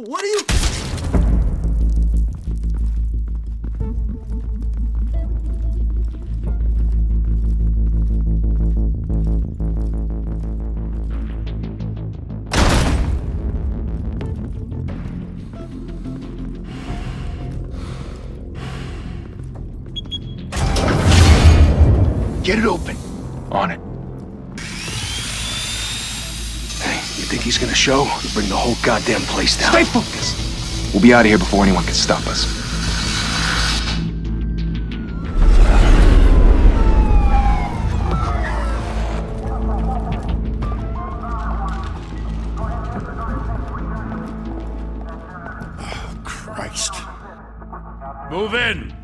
What are you... Get it open. On it. Hey, you think he's gonna show? He'll bring the whole goddamn place down. Stay focused! We'll be out of here before anyone can stop us. Oh, Christ. Move in!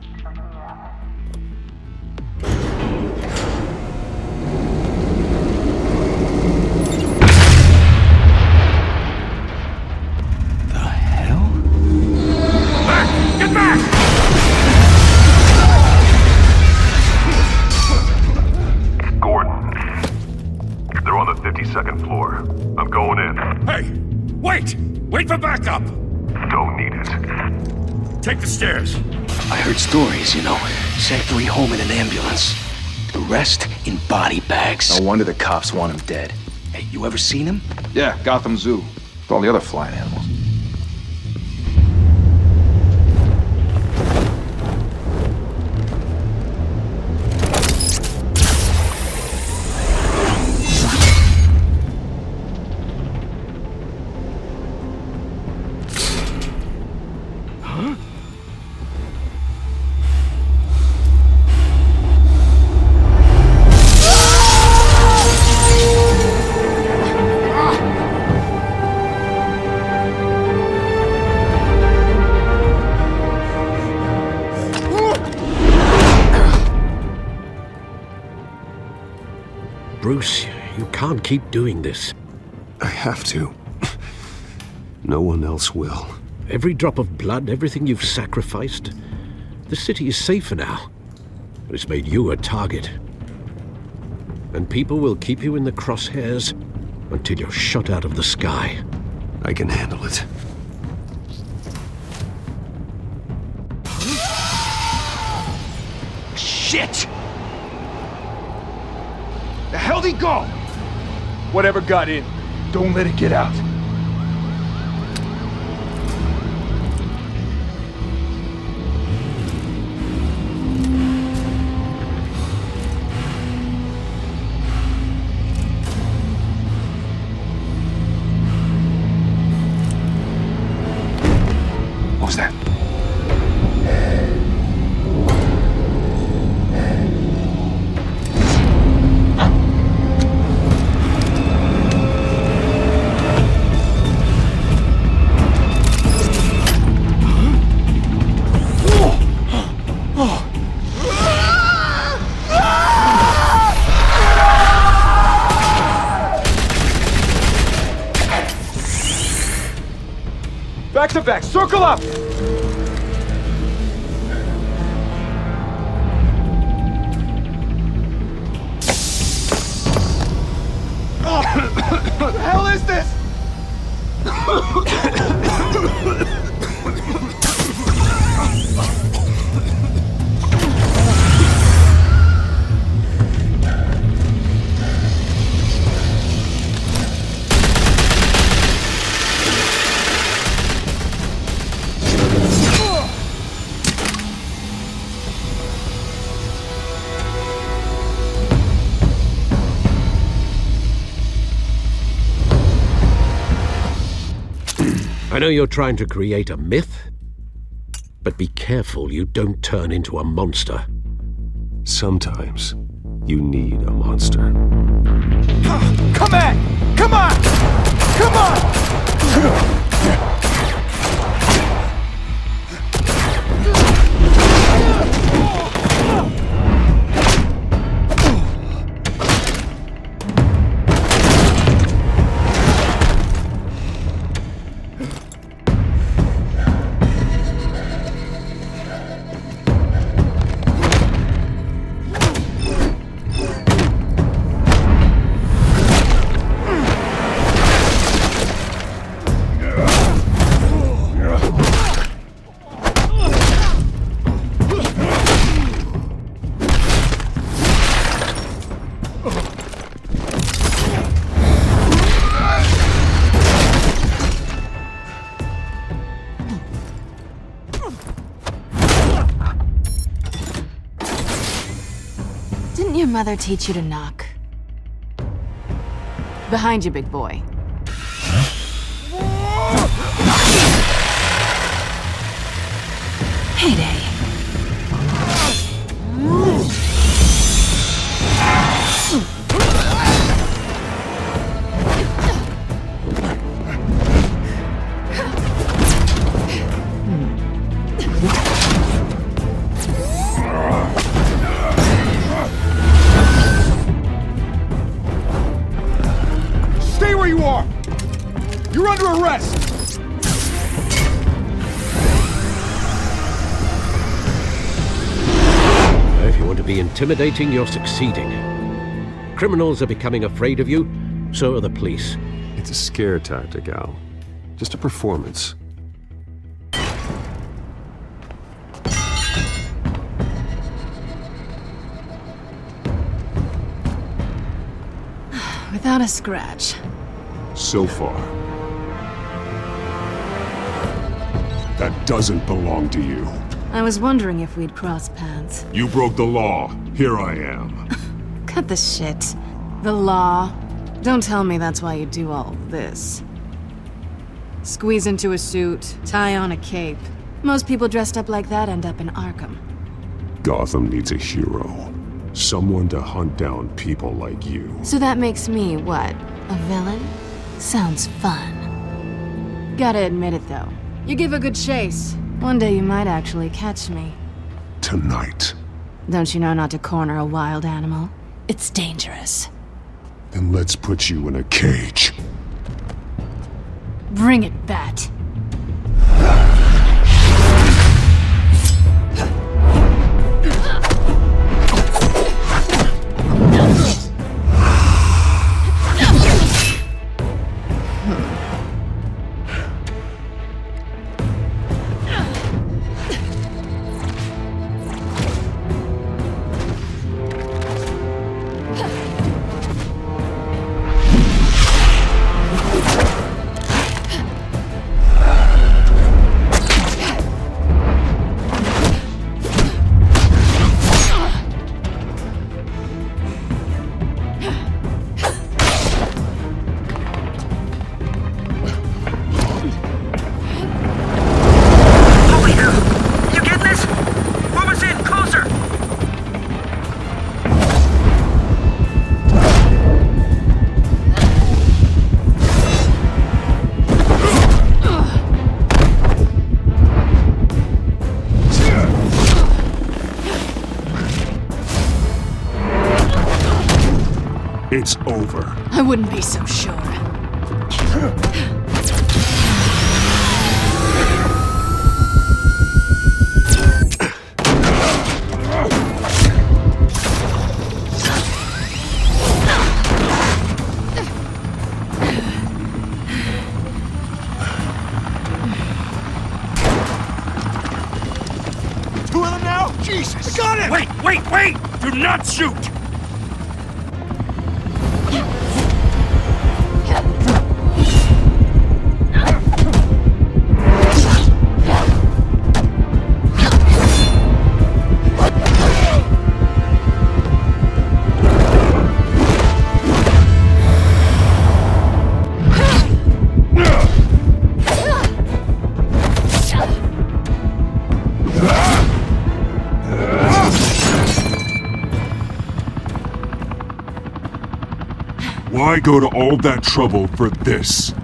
Get back! Gordon. They're on the 52nd floor. I'm going in. Hey! Wait! Wait for backup! Don't need it. Take the stairs. I heard stories, you know. Sent 3 home in an ambulance. The rest in body bags. No wonder the cops want him dead. Hey, you ever seen him? Yeah, Gotham Zoo. With all the other flying animals. Bruce, you can't keep doing this. I have to. No one else will. Every drop of blood, everything you've sacrificed. The city is safer now. But it's made you a target. And people will keep you in the crosshairs until you're shot out of the sky. I can handle it. Shit! The hell'd he go? Whatever got in, don't let it get out. What was that? Back to back, circle up! What the hell is this? I know you're trying to create a myth, but be careful you don't turn into a monster. Sometimes you need a monster. Come on! Come on! Come on! Didn't your mother teach you to knock? Behind you, big boy. Heyday. Stay where you are! You're under arrest! If you want to be intimidating, you're succeeding. Criminals are becoming afraid of you, so are the police. It's a scare tactic, Al. Just a performance. Without a scratch. So far. That doesn't belong to you. I was wondering if we'd cross paths. You broke the law. Here I am. Cut the shit. The law. Don't tell me that's why you do all this. Squeeze into a suit, tie on a cape. Most people dressed up like that end up in Arkham. Gotham needs a hero. Someone to hunt down people like you. So that makes me, what, a villain? Sounds fun. Gotta admit it, though. You give a good chase. One day you might actually catch me. Tonight. Don't you know not to corner a wild animal? It's dangerous. Then let's put you in a cage. Bring it, Bat. It's over. I wouldn't be so sure. Two of them now? Jesus! I got him! Wait! Do not shoot! Why go to all that trouble for this?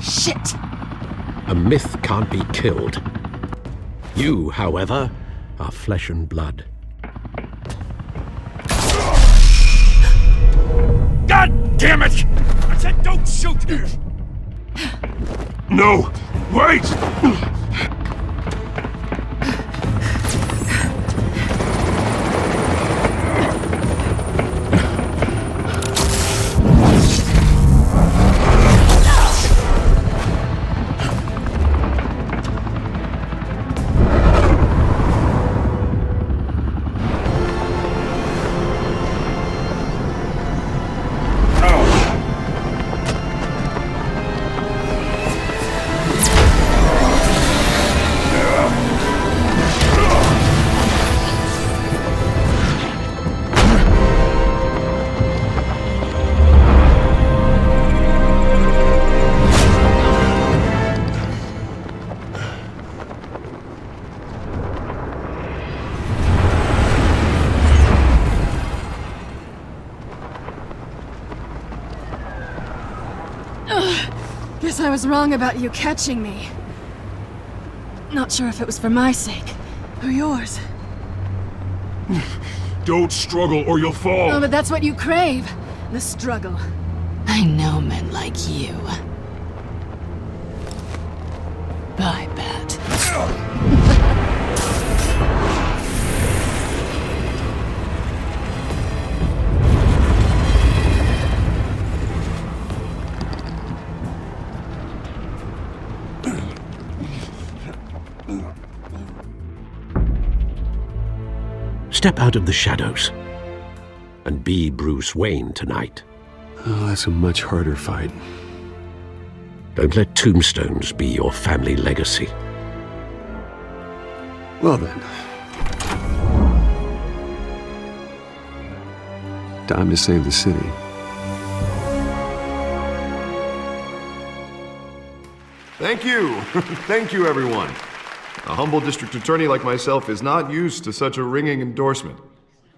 Shit! A myth can't be killed. You, however, are flesh and blood. God damn it! I said don't shoot! No! Wait! Guess I was wrong about you catching me. Not sure if it was for my sake, or yours. Don't struggle or you'll fall! Oh, but that's what you crave. The struggle. I know men like you. Bye, Bat. Step out of the shadows and be Bruce Wayne tonight. Oh, that's a much harder fight. Don't let tombstones be your family legacy. Well then. Time to save the city. Thank you. Thank you, everyone. A humble district attorney like myself is not used to such a ringing endorsement.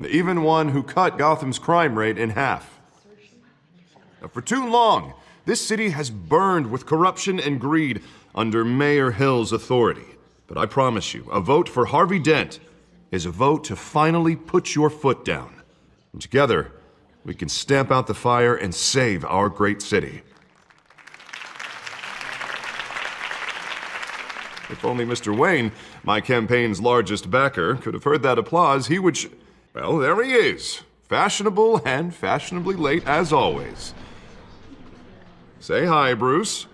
Even one who cut Gotham's crime rate in half. For too long, this city has burned with corruption and greed under Mayor Hill's authority. But I promise you, a vote for Harvey Dent is a vote to finally put your foot down. And together, we can stamp out the fire and save our great city. If only Mr. Wayne, my campaign's largest backer, could have heard that applause, he would well, there he is. Fashionable and fashionably late as always. Say hi, Bruce.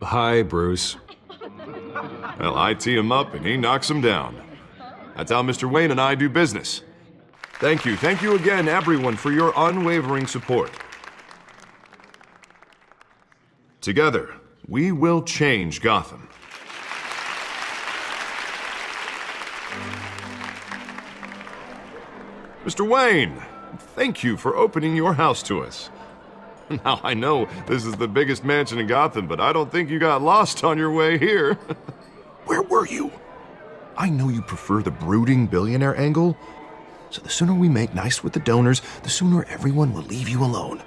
Hi, Bruce. Well, I tee him up and he knocks him down. That's how Mr. Wayne and I do business. Thank you again, everyone, for your unwavering support. Together, we will change Gotham. Mr. Wayne, thank you for opening your house to us. Now, I know this is the biggest mansion in Gotham, but I don't think you got lost on your way here. Where were you? I know you prefer the brooding billionaire angle, so the sooner we make nice with the donors, the sooner everyone will leave you alone.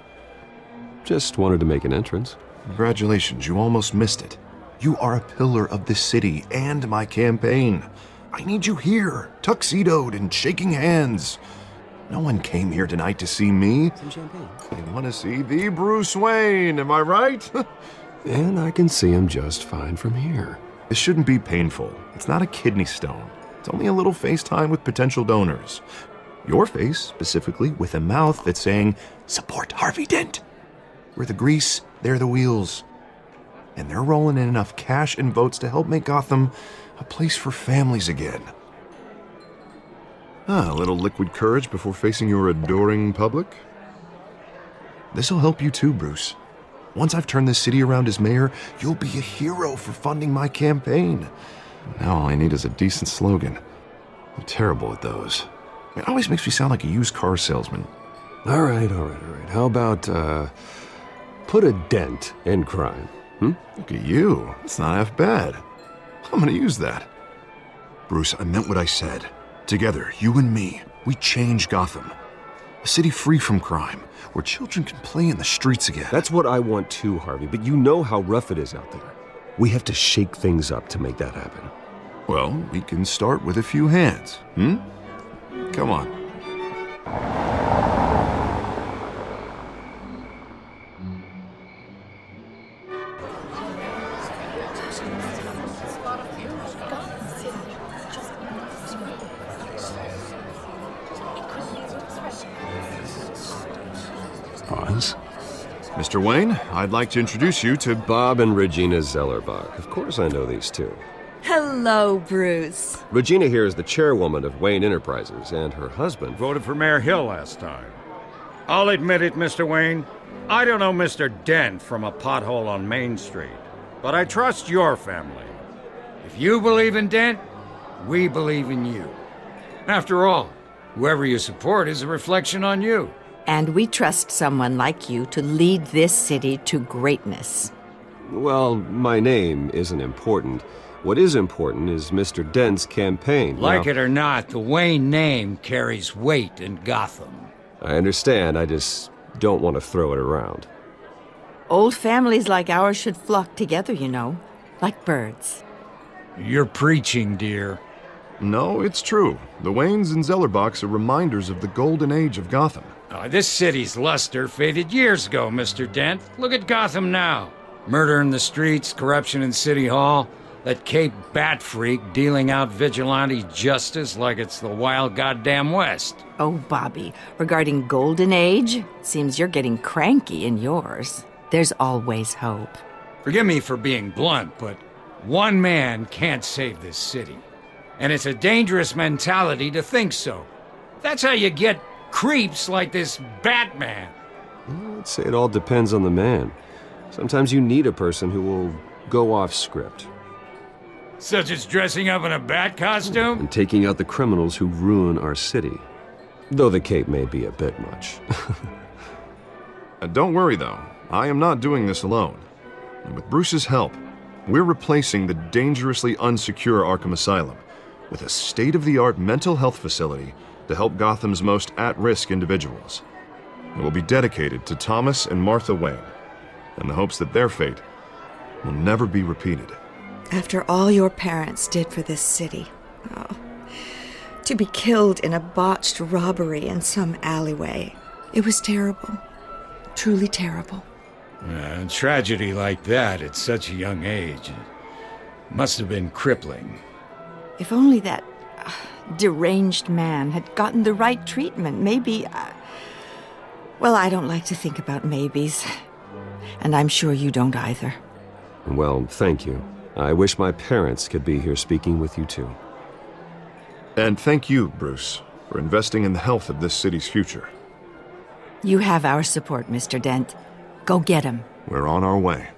Just wanted to make an entrance. Congratulations, you almost missed it. You are a pillar of this city and my campaign. I need you here, tuxedoed and shaking hands. No one came here tonight to see me. Some champagne. They want to see the Bruce Wayne, am I right? And I can see him just fine from here. This shouldn't be painful. It's not a kidney stone. It's only a little FaceTime with potential donors. Your face, specifically, with a mouth that's saying, support Harvey Dent. We're the grease, they're the wheels. And they're rolling in enough cash and votes to help make Gotham a place for families again. A little liquid courage before facing your adoring public. This'll help you too, Bruce. Once I've turned this city around as mayor, you'll be a hero for funding my campaign. Now all I need is a decent slogan. I'm terrible at those. It always makes me sound like a used car salesman. All right. How about, put a dent in crime? Look at you. It's not half bad. I'm gonna use that. Bruce, I meant what I said. Together, you and me, we change Gotham. A city free from crime, where children can play in the streets again. That's what I want too, Harvey, but you know how rough it is out there. We have to shake things up to make that happen. Well, we can start with a few hands, Come on. Pause. Mr. Wayne, I'd like to introduce you to Bob and Regina Zellerbach. Of course I know these two. Hello, Bruce. Regina here is the chairwoman of Wayne Enterprises, and her husband... Voted for Mayor Hill last time. I'll admit it, Mr. Wayne. I don't know Mr. Dent from a pothole on Main Street, but I trust your family. If you believe in Dent, we believe in you. After all, whoever you support is a reflection on you. And we trust someone like you to lead this city to greatness. Well, my name isn't important. What is important is Mr. Dent's campaign. Like it or not, the Wayne name carries weight in Gotham. I understand, I just don't want to throw it around. Old families like ours should flock together, you know, like birds. You're preaching, dear. No, it's true. The Waynes and Zellerbachs are reminders of the golden age of Gotham. This city's luster faded years ago, Mr. Dent. Look at Gotham now. Murder in the streets, corruption in City Hall, that Cape Bat freak dealing out vigilante justice like it's the wild goddamn West. Oh, Bobby, regarding Golden Age, seems you're getting cranky in yours. There's always hope. Forgive me for being blunt, but one man can't save this city. And it's a dangerous mentality to think so. That's how you get creeps like this Batman. I'd say it all depends on the man. Sometimes you need a person who will go off script. Such as dressing up in a bat costume? And taking out the criminals who ruin our city. Though the cape may be a bit much. Don't worry, though. I am not doing this alone. And with Bruce's help, we're replacing the dangerously unsecure Arkham Asylum with a state-of-the-art mental health facility to help Gotham's most at-risk individuals. It will be dedicated to Thomas and Martha Wayne, in the hopes that their fate will never be repeated. After all your parents did for this city, to be killed in a botched robbery in some alleyway, it was terrible. Truly terrible. A tragedy like that at such a young age must have been crippling. If only that deranged man had gotten the right treatment, maybe... Well, I don't like to think about maybes. And I'm sure you don't either. Well, thank you. I wish my parents could be here speaking with you too. And thank you, Bruce, for investing in the health of this city's future. You have our support, Mr. Dent. Go get him. We're on our way.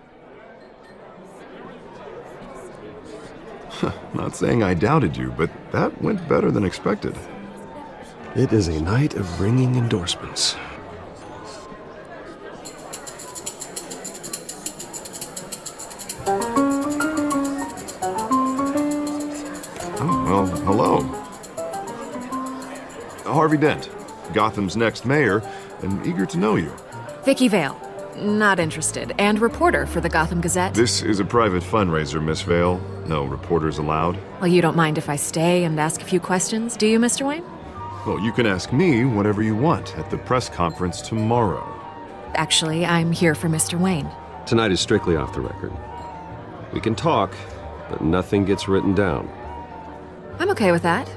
Not saying I doubted you, but that went better than expected. It is a night of ringing endorsements. Well, hello. Harvey Dent, Gotham's next mayor, and eager to know you. Vicky Vale. Not interested. And reporter for the Gotham Gazette. This is a private fundraiser, Miss Vale. No reporters allowed. Well, you don't mind if I stay and ask a few questions, do you, Mr. Wayne? Well, you can ask me whatever you want at the press conference tomorrow. Actually, I'm here for Mr. Wayne. Tonight is strictly off the record. We can talk, but nothing gets written down. I'm okay with that.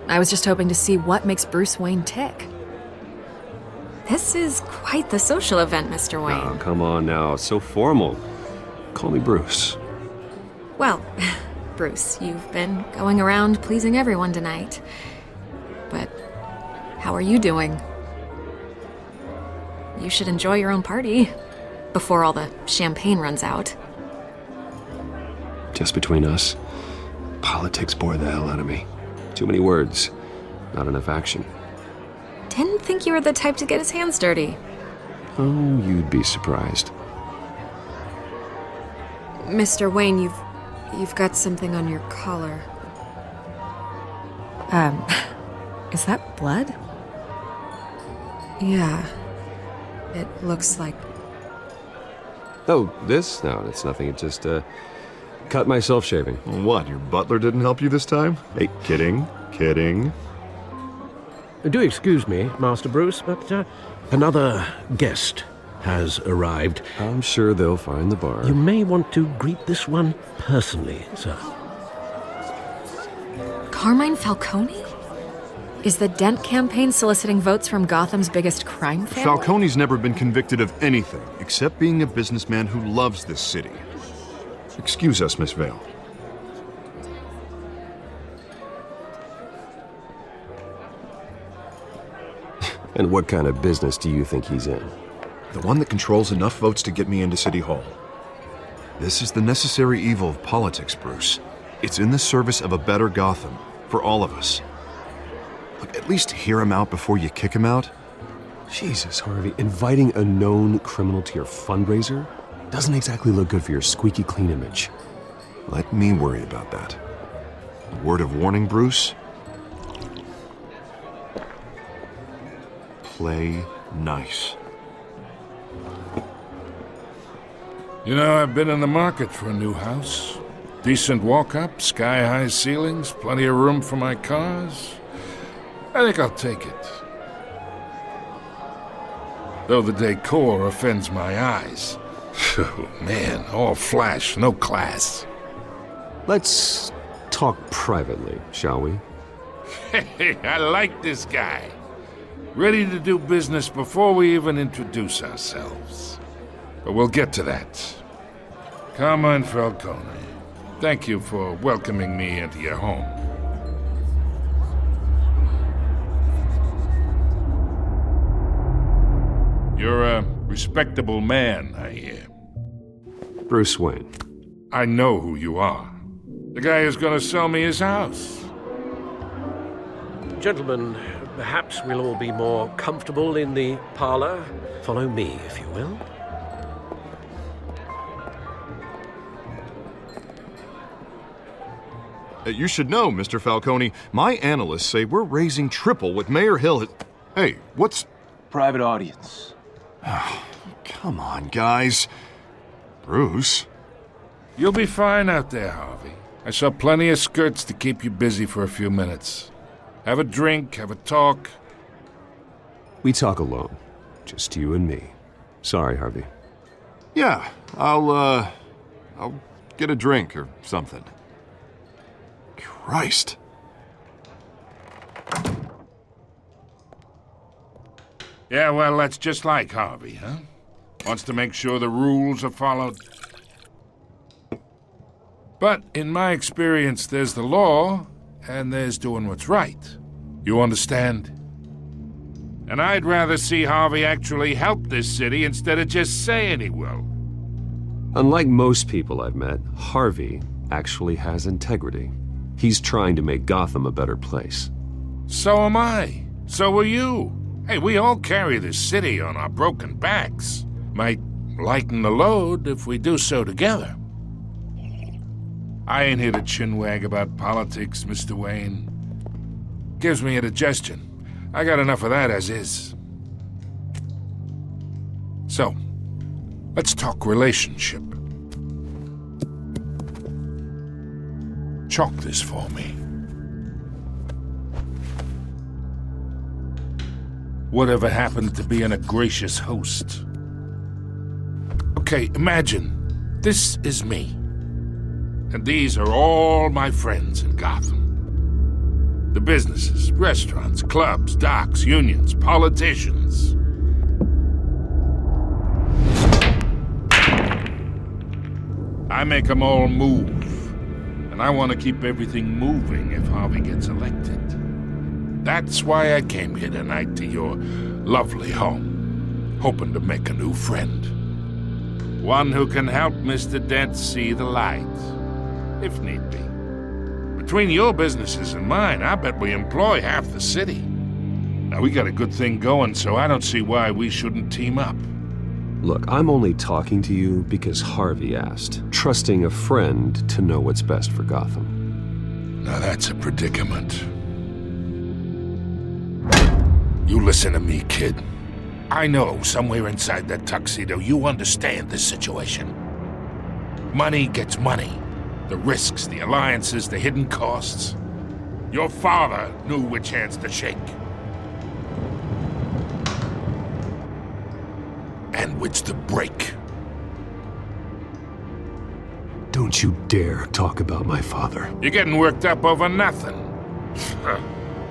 I was just hoping to see what makes Bruce Wayne tick. This is quite the social event, Mr. Wayne. Oh, come on now. It's so formal. Call me Bruce. Well, Bruce, you've been going around pleasing everyone tonight. But how are you doing? You should enjoy your own party before all the champagne runs out. Just between us, politics bore the hell out of me. Too many words, not enough action. Didn't think you were the type to get his hands dirty. Oh, you'd be surprised. Mr. Wayne, you've got something on your collar. Is that blood? Yeah. It looks like... Oh, this? No, it's nothing. It just, cut myself shaving. What, your butler didn't help you this time? Hey, kidding. Do excuse me, Master Bruce, but another guest has arrived. I'm sure they'll find the bar. You may want to greet this one personally, sir. Carmine Falcone? Is the Dent campaign soliciting votes from Gotham's biggest crime family? Falcone's never been convicted of anything except being a businessman who loves this city. Excuse us, Miss Vale. And what kind of business do you think he's in? The one that controls enough votes to get me into City Hall. This is the necessary evil of politics, Bruce. It's in the service of a better Gotham, for all of us. Look, at least hear him out before you kick him out. Jesus, Harvey, inviting a known criminal to your fundraiser doesn't exactly look good for your squeaky clean image. Let me worry about that. A word of warning, Bruce. Play nice. You know, I've been in the market for a new house. Decent walk-up, sky-high ceilings, plenty of room for my cars. I think I'll take it. Though the decor offends my eyes. Oh, man, all flash, no class. Let's talk privately, shall we? Hey, I like this guy. Ready to do business before we even introduce ourselves. But we'll get to that. Carmine Falcone, thank you for welcoming me into your home. You're a respectable man, I hear. Bruce Wayne. I know who you are. The guy who's gonna sell me his house. Gentlemen, perhaps we'll all be more comfortable in the parlor. Follow me, if you will. You should know, Mr. Falcone, my analysts say we're raising triple what Mayor Hill had... Hey, what's... Private audience. Come on, guys. Bruce? You'll be fine out there, Harvey. I saw plenty of skirts to keep you busy for a few minutes. Have a drink, have a talk. We talk alone. Just you and me. Sorry, Harvey. Yeah, I'll get a drink or something. Christ. Yeah, well, that's just like Harvey, huh? Wants to make sure the rules are followed. But in my experience, there's the law, and there's doing what's right. You understand? And I'd rather see Harvey actually help this city instead of just saying he will. Unlike most people I've met, Harvey actually has integrity. He's trying to make Gotham a better place. So am I. So are you. Hey, we all carry this city on our broken backs. Might lighten the load if we do so together. I ain't here to chinwag about politics, Mr. Wayne. Gives me indigestion. I got enough of that as is. So, let's talk relationship. Chalk this for me. Whatever happened to being a gracious host? Okay, imagine this is me. And these are all my friends in Gotham. The businesses, restaurants, clubs, docks, unions, politicians. I make them all move. And I want to keep everything moving if Harvey gets elected. That's why I came here tonight to your lovely home, hoping to make a new friend. One who can help Mr. Dent see the light, if need be. Between your businesses and mine, I bet we employ half the city. Now, we got a good thing going, so I don't see why we shouldn't team up. Look, I'm only talking to you because Harvey asked, trusting a friend to know what's best for Gotham. Now that's a predicament. You listen to me, kid. I know somewhere inside that tuxedo you understand this situation. Money gets money. The risks, the alliances, the hidden costs. Your father knew which hands to shake. And which to break. Don't you dare talk about my father. You're getting worked up over nothing.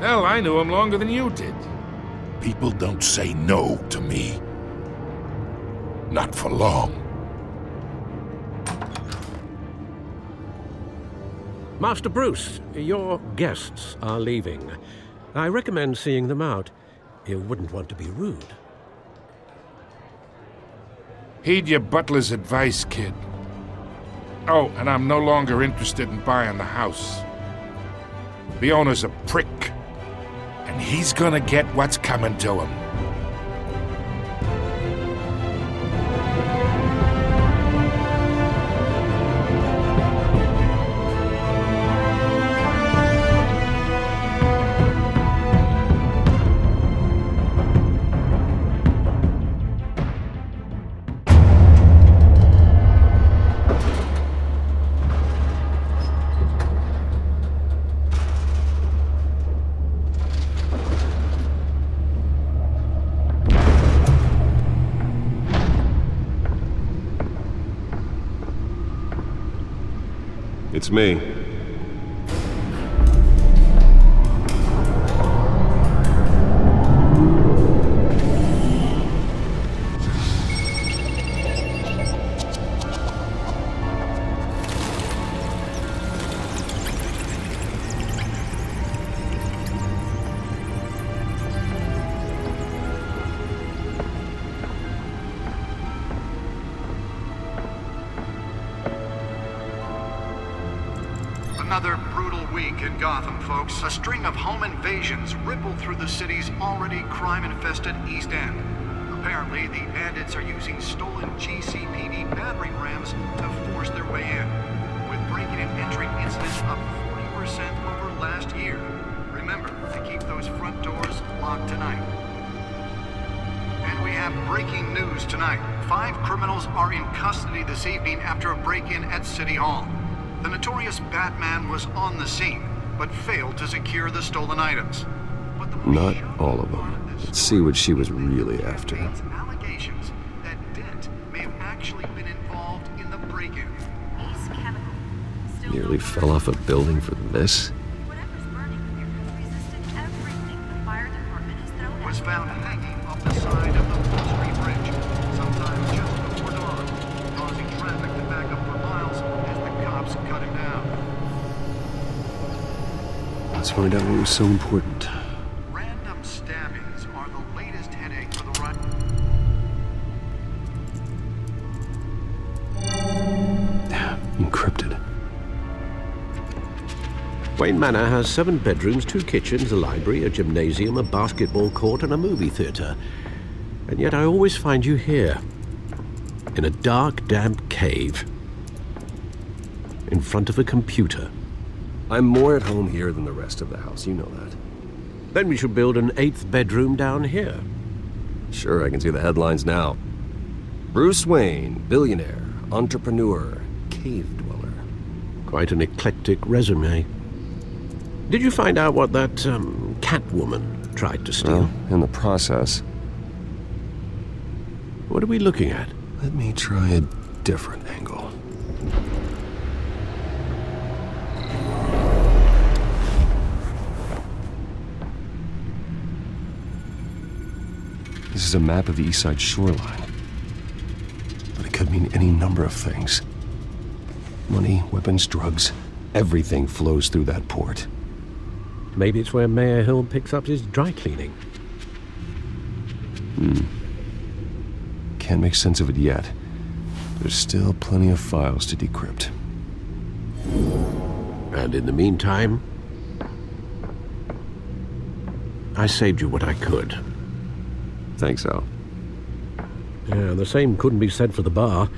Hell, I knew him longer than you did. People don't say no to me. Not for long. Master Bruce, your guests are leaving. I recommend seeing them out. You wouldn't want to be rude. Heed your butler's advice, kid. Oh, and I'm no longer interested in buying the house. The owner's a prick. And he's gonna get what's coming to him. It's me. Another brutal week in Gotham, folks. A string of home invasions rippled through the city's already crime-infested East End. Apparently, the bandits are using stolen GCPD battering rams to force their way in, with breaking and entering incidents up 40% over last year. Remember to keep those front doors locked tonight. And we have breaking news tonight. 5 criminals are in custody this evening after a break-in at City Hall. The notorious Batman was on the scene, but failed to secure the stolen items. Not all of them. Let's see what she was really after. Allegations that Dent may have actually been involved in the break-in. Nearly fell off a building for this? Was found hanging off the side of the Wall Street Bridge, sometime just before dawn, causing traffic to back up for miles as the cops cut him down. Let's find out what was so important. Random stabbings are the latest headache for the run. Encrypted. Wayne Manor has 7 bedrooms, 2 kitchens, a library, a gymnasium, a basketball court, and a movie theater. And yet I always find you here, in a dark, damp cave, in front of a computer. I'm more at home here than the rest of the house, you know that. Then we should build an 8th bedroom down here. Sure, I can see the headlines now. Bruce Wayne, billionaire, entrepreneur, cave dweller. Quite an eclectic resume. Did you find out what that Catwoman tried to steal? Well, in the process. What are we looking at? Let me try a different angle. This is a map of the East Side shoreline. But it could mean any number of things. Money, weapons, drugs, everything flows through that port. Maybe it's where Mayor Hill picks up his dry cleaning. Can't make sense of it yet. There's still plenty of files to decrypt. And in the meantime, I saved you what I could. Thanks, Al. Yeah, the same couldn't be said for the bar.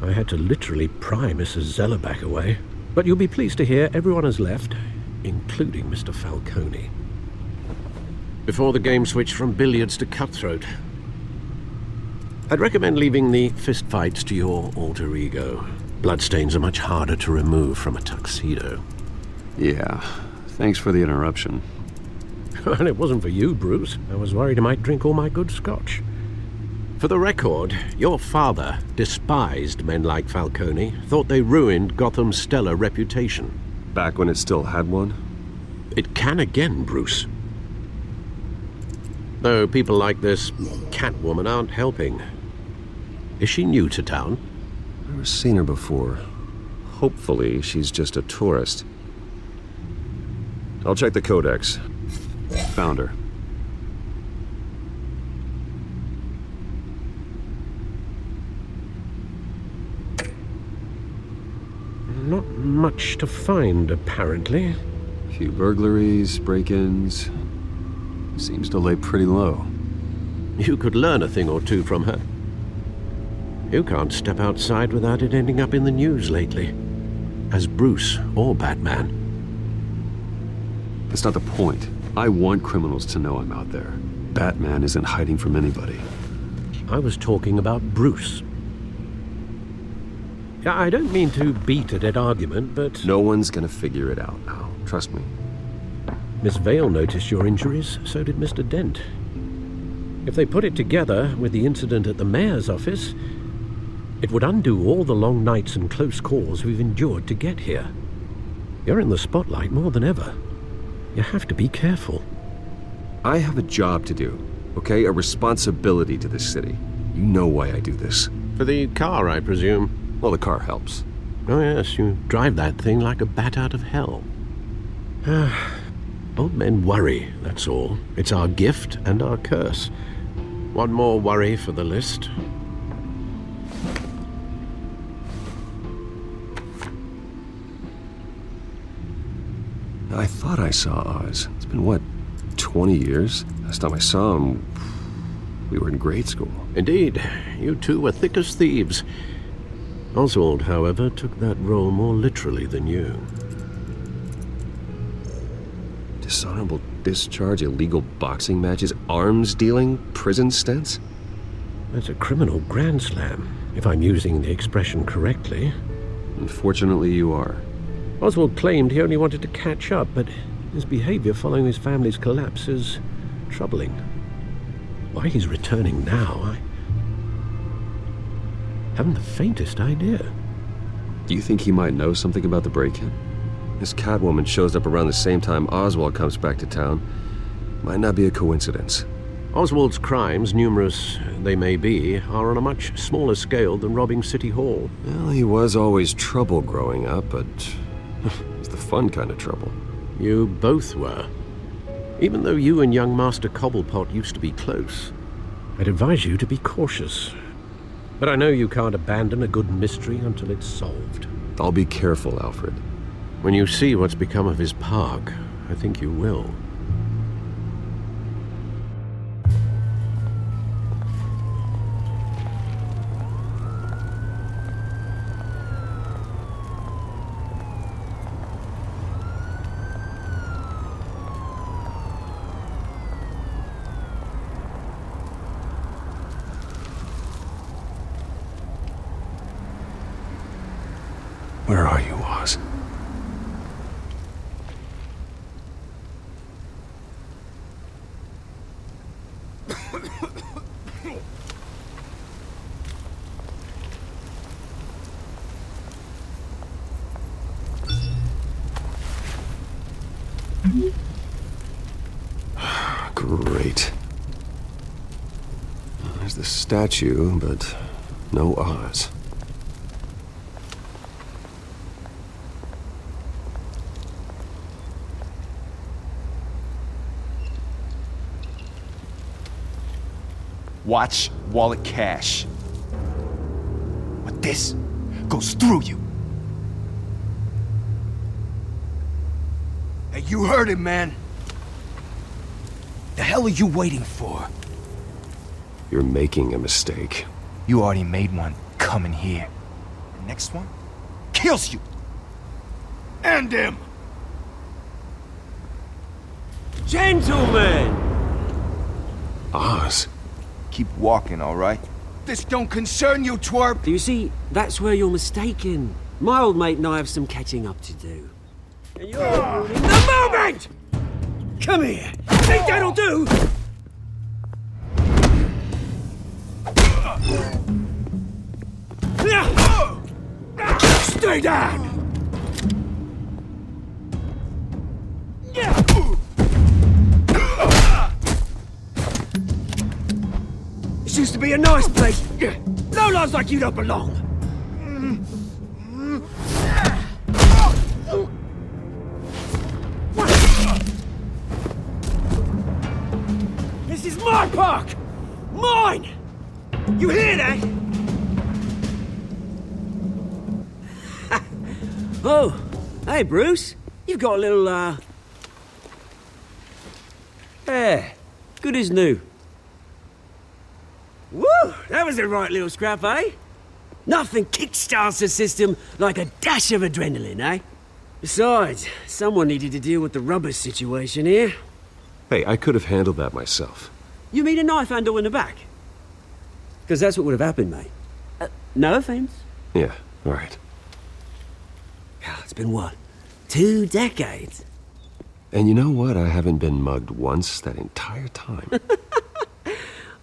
I had to literally pry Mrs. Zellerbach away. But you'll be pleased to hear everyone has left, including Mr. Falcone. Before the game switched from billiards to cutthroat. I'd recommend leaving the fistfights to your alter ego. Bloodstains are much harder to remove from a tuxedo. Yeah, thanks for the interruption. Well, it wasn't for you, Bruce. I was worried I might drink all my good scotch. For the record, your father despised men like Falcone, thought they ruined Gotham's stellar reputation. Back when it still had one? It can again, Bruce. Though people like this Catwoman aren't helping. Is she new to town? I've never seen her before. Hopefully, she's just a tourist. I'll check the codex. Found her. Not much to find, apparently. Few burglaries, break-ins. Seems to lay pretty low. You could learn a thing or two from her. You can't step outside without it ending up in the news lately. As Bruce or Batman. That's not the point. I want criminals to know I'm out there. Batman isn't hiding from anybody. I was talking about Bruce. I don't mean to beat a dead argument, but... No one's gonna figure it out now. Trust me. Miss Vale noticed your injuries, so did Mr. Dent. If they put it together with the incident at the mayor's office, it would undo all the long nights and close calls we've endured to get here. You're in the spotlight more than ever. You have to be careful. I have a job to do, okay? A responsibility to this city. You know why I do this. For the car, I presume? Well, the car helps. Oh yes, you drive that thing like a bat out of hell. Old men worry, that's all. It's our gift and our curse. One more worry for the list. I thought I saw Oz. It's been, what, 20 years? Last time I saw him, we were in grade school. Indeed, you two were thick as thieves. Oswald, however, took that role more literally than you. Dishonorable discharge, illegal boxing matches, arms dealing, prison stints? That's a criminal grand slam, if I'm using the expression correctly. Unfortunately, you are. Oswald claimed he only wanted to catch up, but his behavior following his family's collapse is troubling. Why he's returning now, I haven't the faintest idea. Do you think he might know something about the break-in? This Catwoman shows up around the same time Oswald comes back to town. Might not be a coincidence. Oswald's crimes, numerous they may be, are on a much smaller scale than robbing City Hall. Well, he was always trouble growing up, but it's the fun kind of trouble. You both were. Even though you and young Master Cobblepot used to be close, I'd advise you to be cautious. But I know you can't abandon a good mystery until it's solved. I'll be careful, Alfred. When you see what's become of his park, I think you will. Where are you, Oz? Great. There's the statue, but no Oz. Watch wallet cash. But this goes through you. Hey, you heard him, man. The hell are you waiting for? You're making a mistake. You already made one coming here. The next one kills you. And him. Gentlemen! Oz. Keep walking, all right? This don't concern you, twerp! You see, that's where you're mistaken. My old mate and I have some catching up to do. And you're ruining the moment! Come here! Think that'll do? Stay down! This used to be a nice place. No lives like you don't belong. This is my park! Mine! You hear that? Oh, hey Bruce. You've got a little, Yeah, good as new. Woo! That was a right little scrap, eh? Nothing kickstarts the system like a dash of adrenaline, eh? Besides, someone needed to deal with the rubber situation here. Hey, I could have handled that myself. You mean a knife handle in the back? Because that's what would have happened, mate. No offense. Yeah, all right. It's been what? 2 decades? And you know what? I haven't been mugged once that entire time.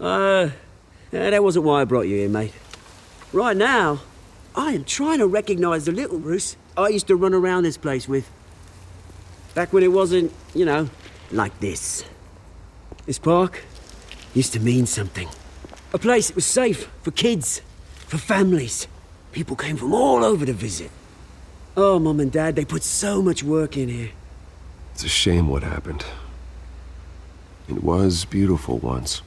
That wasn't why I brought you here, mate. Right now, I am trying to recognize the little Bruce I used to run around this place with Back when it wasn't, you know, like this. This park used to mean something. A place that was safe for kids, for families. People came from all over to visit. Oh, Mum and Dad, they put so much work in here. It's a shame what happened. It was beautiful once.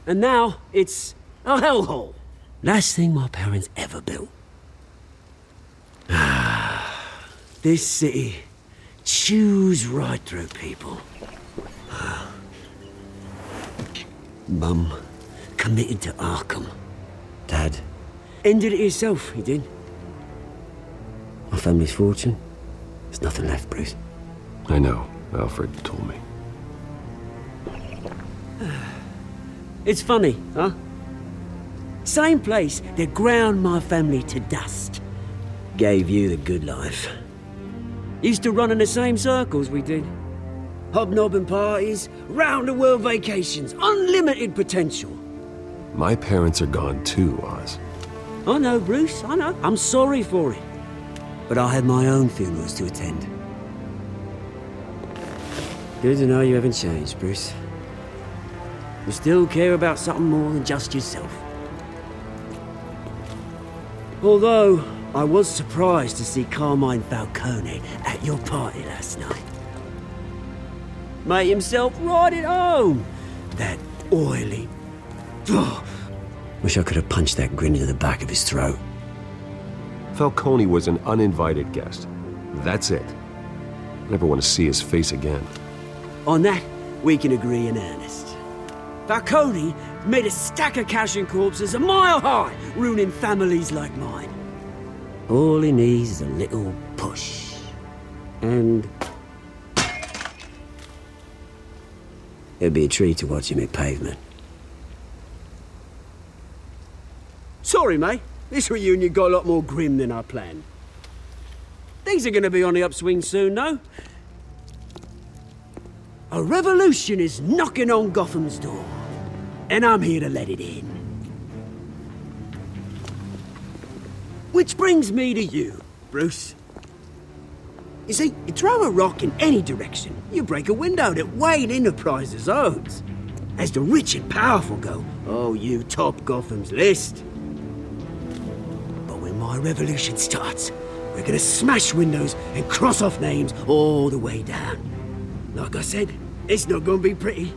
And now, it's a hellhole. Last thing my parents ever built. This city chews right through people. Mum committed to Arkham. Dad ended it himself, he did. My family's fortune, there's nothing left, Bruce. I know. Alfred told me. It's funny, huh? Same place that ground my family to dust. Gave you the good life. Used to run in the same circles we did. Hobnobbing parties, round-the-world vacations, unlimited potential. My parents are gone too, Oz. I know, Bruce, I know. I'm sorry for it. But I had my own funerals to attend. Good to know you haven't changed, Bruce. You still care about something more than just yourself. Although, I was surprised to see Carmine Falcone at your party last night. Made himself right at home. That oily... Oh, wish I could have punched that grin into the back of his throat. Falcone was an uninvited guest. That's it. Never want to see his face again. On that, we can agree in earnest. Falcone made a stack of cash and corpses a mile high, ruining families like mine. All he needs is a little push. And... it'd be a treat to watch him hit pavement. Sorry, mate. This reunion got a lot more grim than I planned. Things are gonna be on the upswing soon, though. A revolution is knocking on Gotham's door. And I'm here to let it in. Which brings me to you, Bruce. You see, you throw a rock in any direction, you break a window that Wayne Enterprises owns. As the rich and powerful go, oh, you top Gotham's list. But when my revolution starts, we're gonna smash windows and cross off names all the way down. Like I said, it's not gonna be pretty.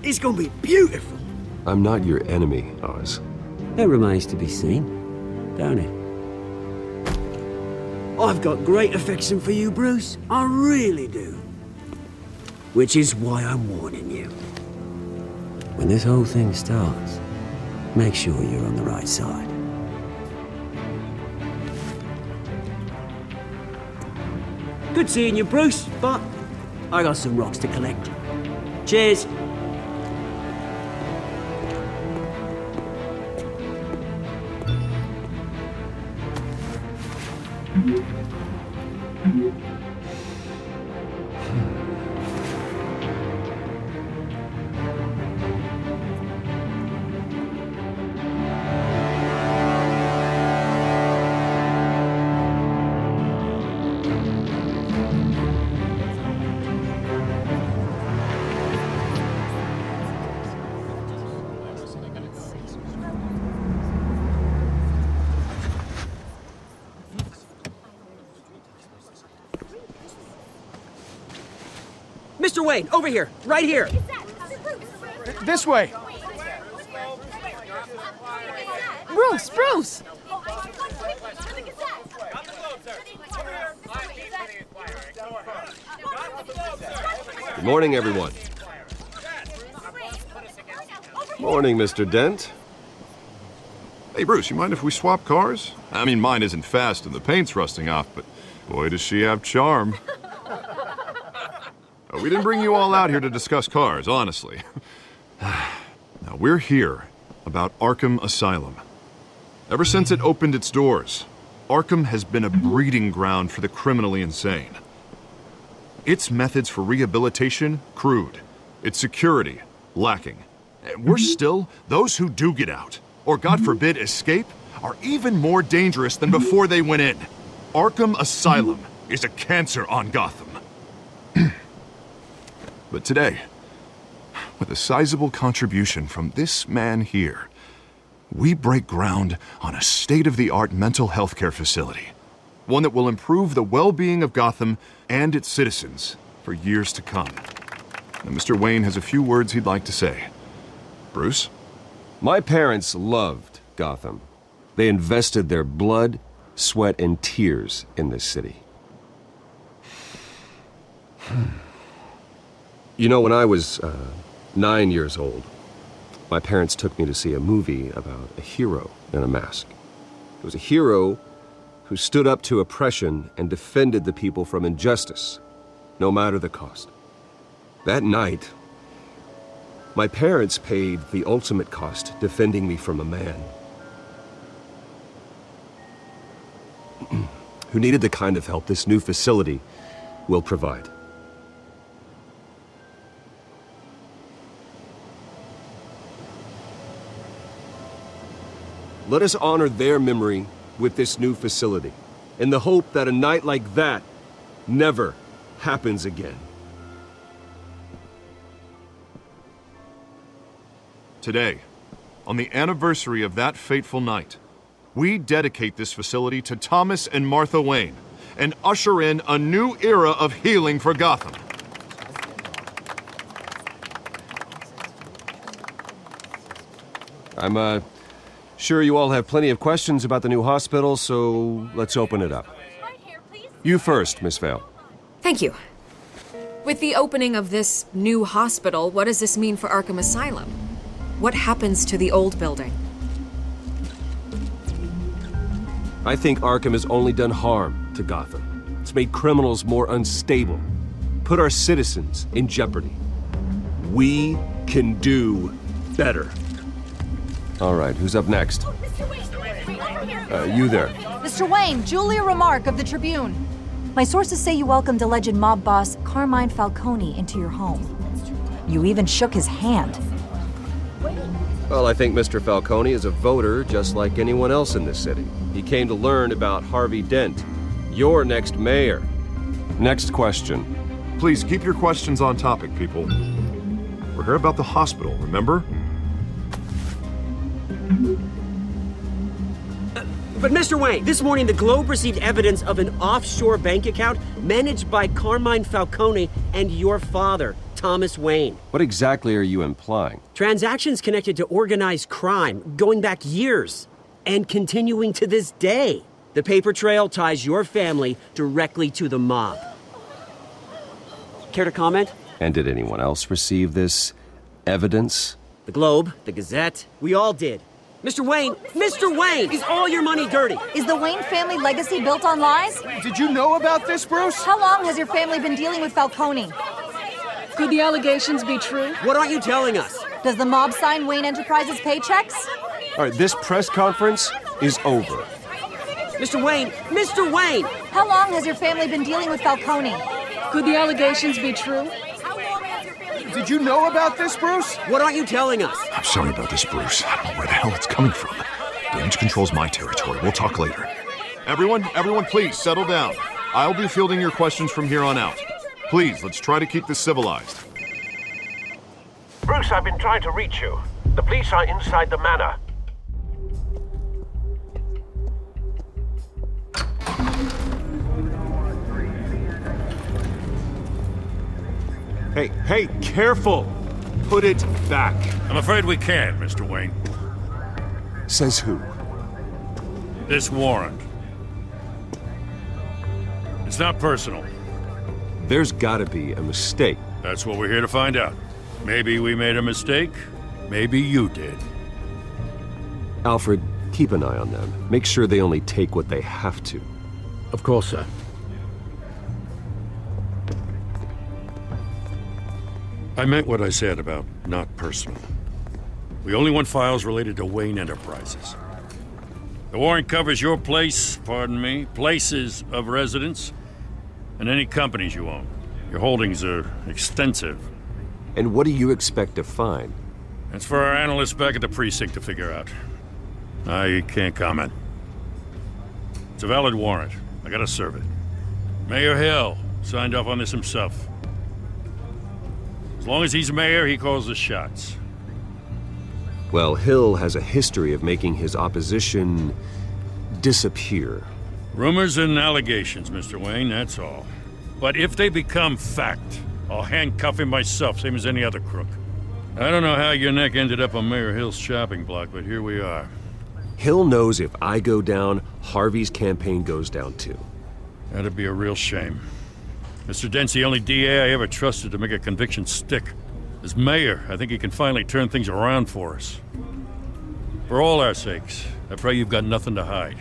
It's gonna be beautiful. I'm not your enemy, Oz. That remains to be seen, don't it? I've got great affection for you, Bruce. I really do. Which is why I'm warning you. When this whole thing starts, make sure you're on the right side. Good seeing you, Bruce, but I got some rocks to collect. Cheers. Mr. Wayne, over here, right here. This way. Bruce, Bruce! Good morning, everyone. Morning, Mr. Dent. Hey, Bruce, you mind if we swap cars? I mean, mine isn't fast and the paint's rusting off, but boy, does she have charm. We didn't bring you all out here to discuss cars, honestly. Now, we're here about Arkham Asylum. Ever since it opened its doors, Arkham has been a breeding ground for the criminally insane. Its methods for rehabilitation, crude. Its security, lacking. And worse still, those who do get out, or God forbid escape, are even more dangerous than before they went in. Arkham Asylum is a cancer on Gotham. But today, with a sizable contribution from this man here, we break ground on a state-of-the-art mental health care facility. One that will improve the well-being of Gotham and its citizens for years to come. Now, Mr. Wayne has a few words he'd like to say. Bruce? My parents loved Gotham. They invested their blood, sweat, and tears in this city. You know, when I was 9 years old, my parents took me to see a movie about a hero in a mask. It was a hero who stood up to oppression and defended the people from injustice, no matter the cost. That night, my parents paid the ultimate cost defending me from a man who needed the kind of help this new facility will provide. Let us honor their memory with this new facility, in the hope that a night like that never happens again. Today, on the anniversary of that fateful night, we dedicate this facility to Thomas and Martha Wayne and usher in a new era of healing for Gotham. I'm sure you all have plenty of questions about the new hospital, so let's open it up. You first, Miss Vale. Thank you. With the opening of this new hospital, what does this mean for Arkham Asylum? What happens to the old building? I think Arkham has only done harm to Gotham. It's made criminals more unstable, put our citizens in jeopardy. We can do better. All right, who's up next? You there. Mr. Wayne, Julia Remark of the Tribune. My sources say you welcomed alleged mob boss Carmine Falcone into your home. You even shook his hand. Well, I think Mr. Falcone is a voter just like anyone else in this city. He came to learn about Harvey Dent, your next mayor. Next question. Please keep your questions on topic, people. We're here about the hospital, remember? But Mr. Wayne, this morning the Globe received evidence of an offshore bank account managed by Carmine Falcone and your father, Thomas Wayne. What exactly are you implying? Transactions connected to organized crime going back years and continuing to this day. The paper trail ties your family directly to the mob. Care to comment? And did anyone else receive this evidence? The Globe, the Gazette, we all did. Mr. Wayne, is all your money dirty? Is the Wayne family legacy built on lies? Did you know about this, Bruce? How long has your family been dealing with Falcone? Could the allegations be true? What aren't you telling us? Does the mob sign Wayne Enterprises paychecks? All right, this press conference is over. Mr. Wayne! How long has your family been dealing with Falcone? Could the allegations be true? Did you know about this, Bruce? What aren't you telling us? I'm sorry about this, Bruce. I don't know where the hell it's coming from. Damage control's my territory. We'll talk later. Everyone, please settle down. I'll be fielding your questions from here on out. Please, let's try to keep this civilized. Bruce, I've been trying to reach you. The police are inside the manor. Hey, careful! Put it back. I'm afraid we can't, Mr. Wayne. Says who? This warrant. It's not personal. There's gotta be a mistake. That's what we're here to find out. Maybe we made a mistake. Maybe you did. Alfred, keep an eye on them. Make sure they only take what they have to. Of course, sir. I meant what I said about not personal. We only want files related to Wayne Enterprises. The warrant covers your places of residence, and any companies you own. Your holdings are extensive. And what do you expect to find? That's for our analysts back at the precinct to figure out. I can't comment. It's a valid warrant. I gotta serve it. Mayor Hill signed off on this himself. As long as he's mayor, he calls the shots. Well, Hill has a history of making his opposition disappear. Rumors and allegations, Mr. Wayne, that's all. But if they become fact, I'll handcuff him myself, same as any other crook. I don't know how your neck ended up on Mayor Hill's shopping block, but here we are. Hill knows if I go down, Harvey's campaign goes down too. That'd be a real shame. Mr. Dent's the only DA I ever trusted to make a conviction stick. As mayor, I think he can finally turn things around for us. For all our sakes, I pray you've got nothing to hide.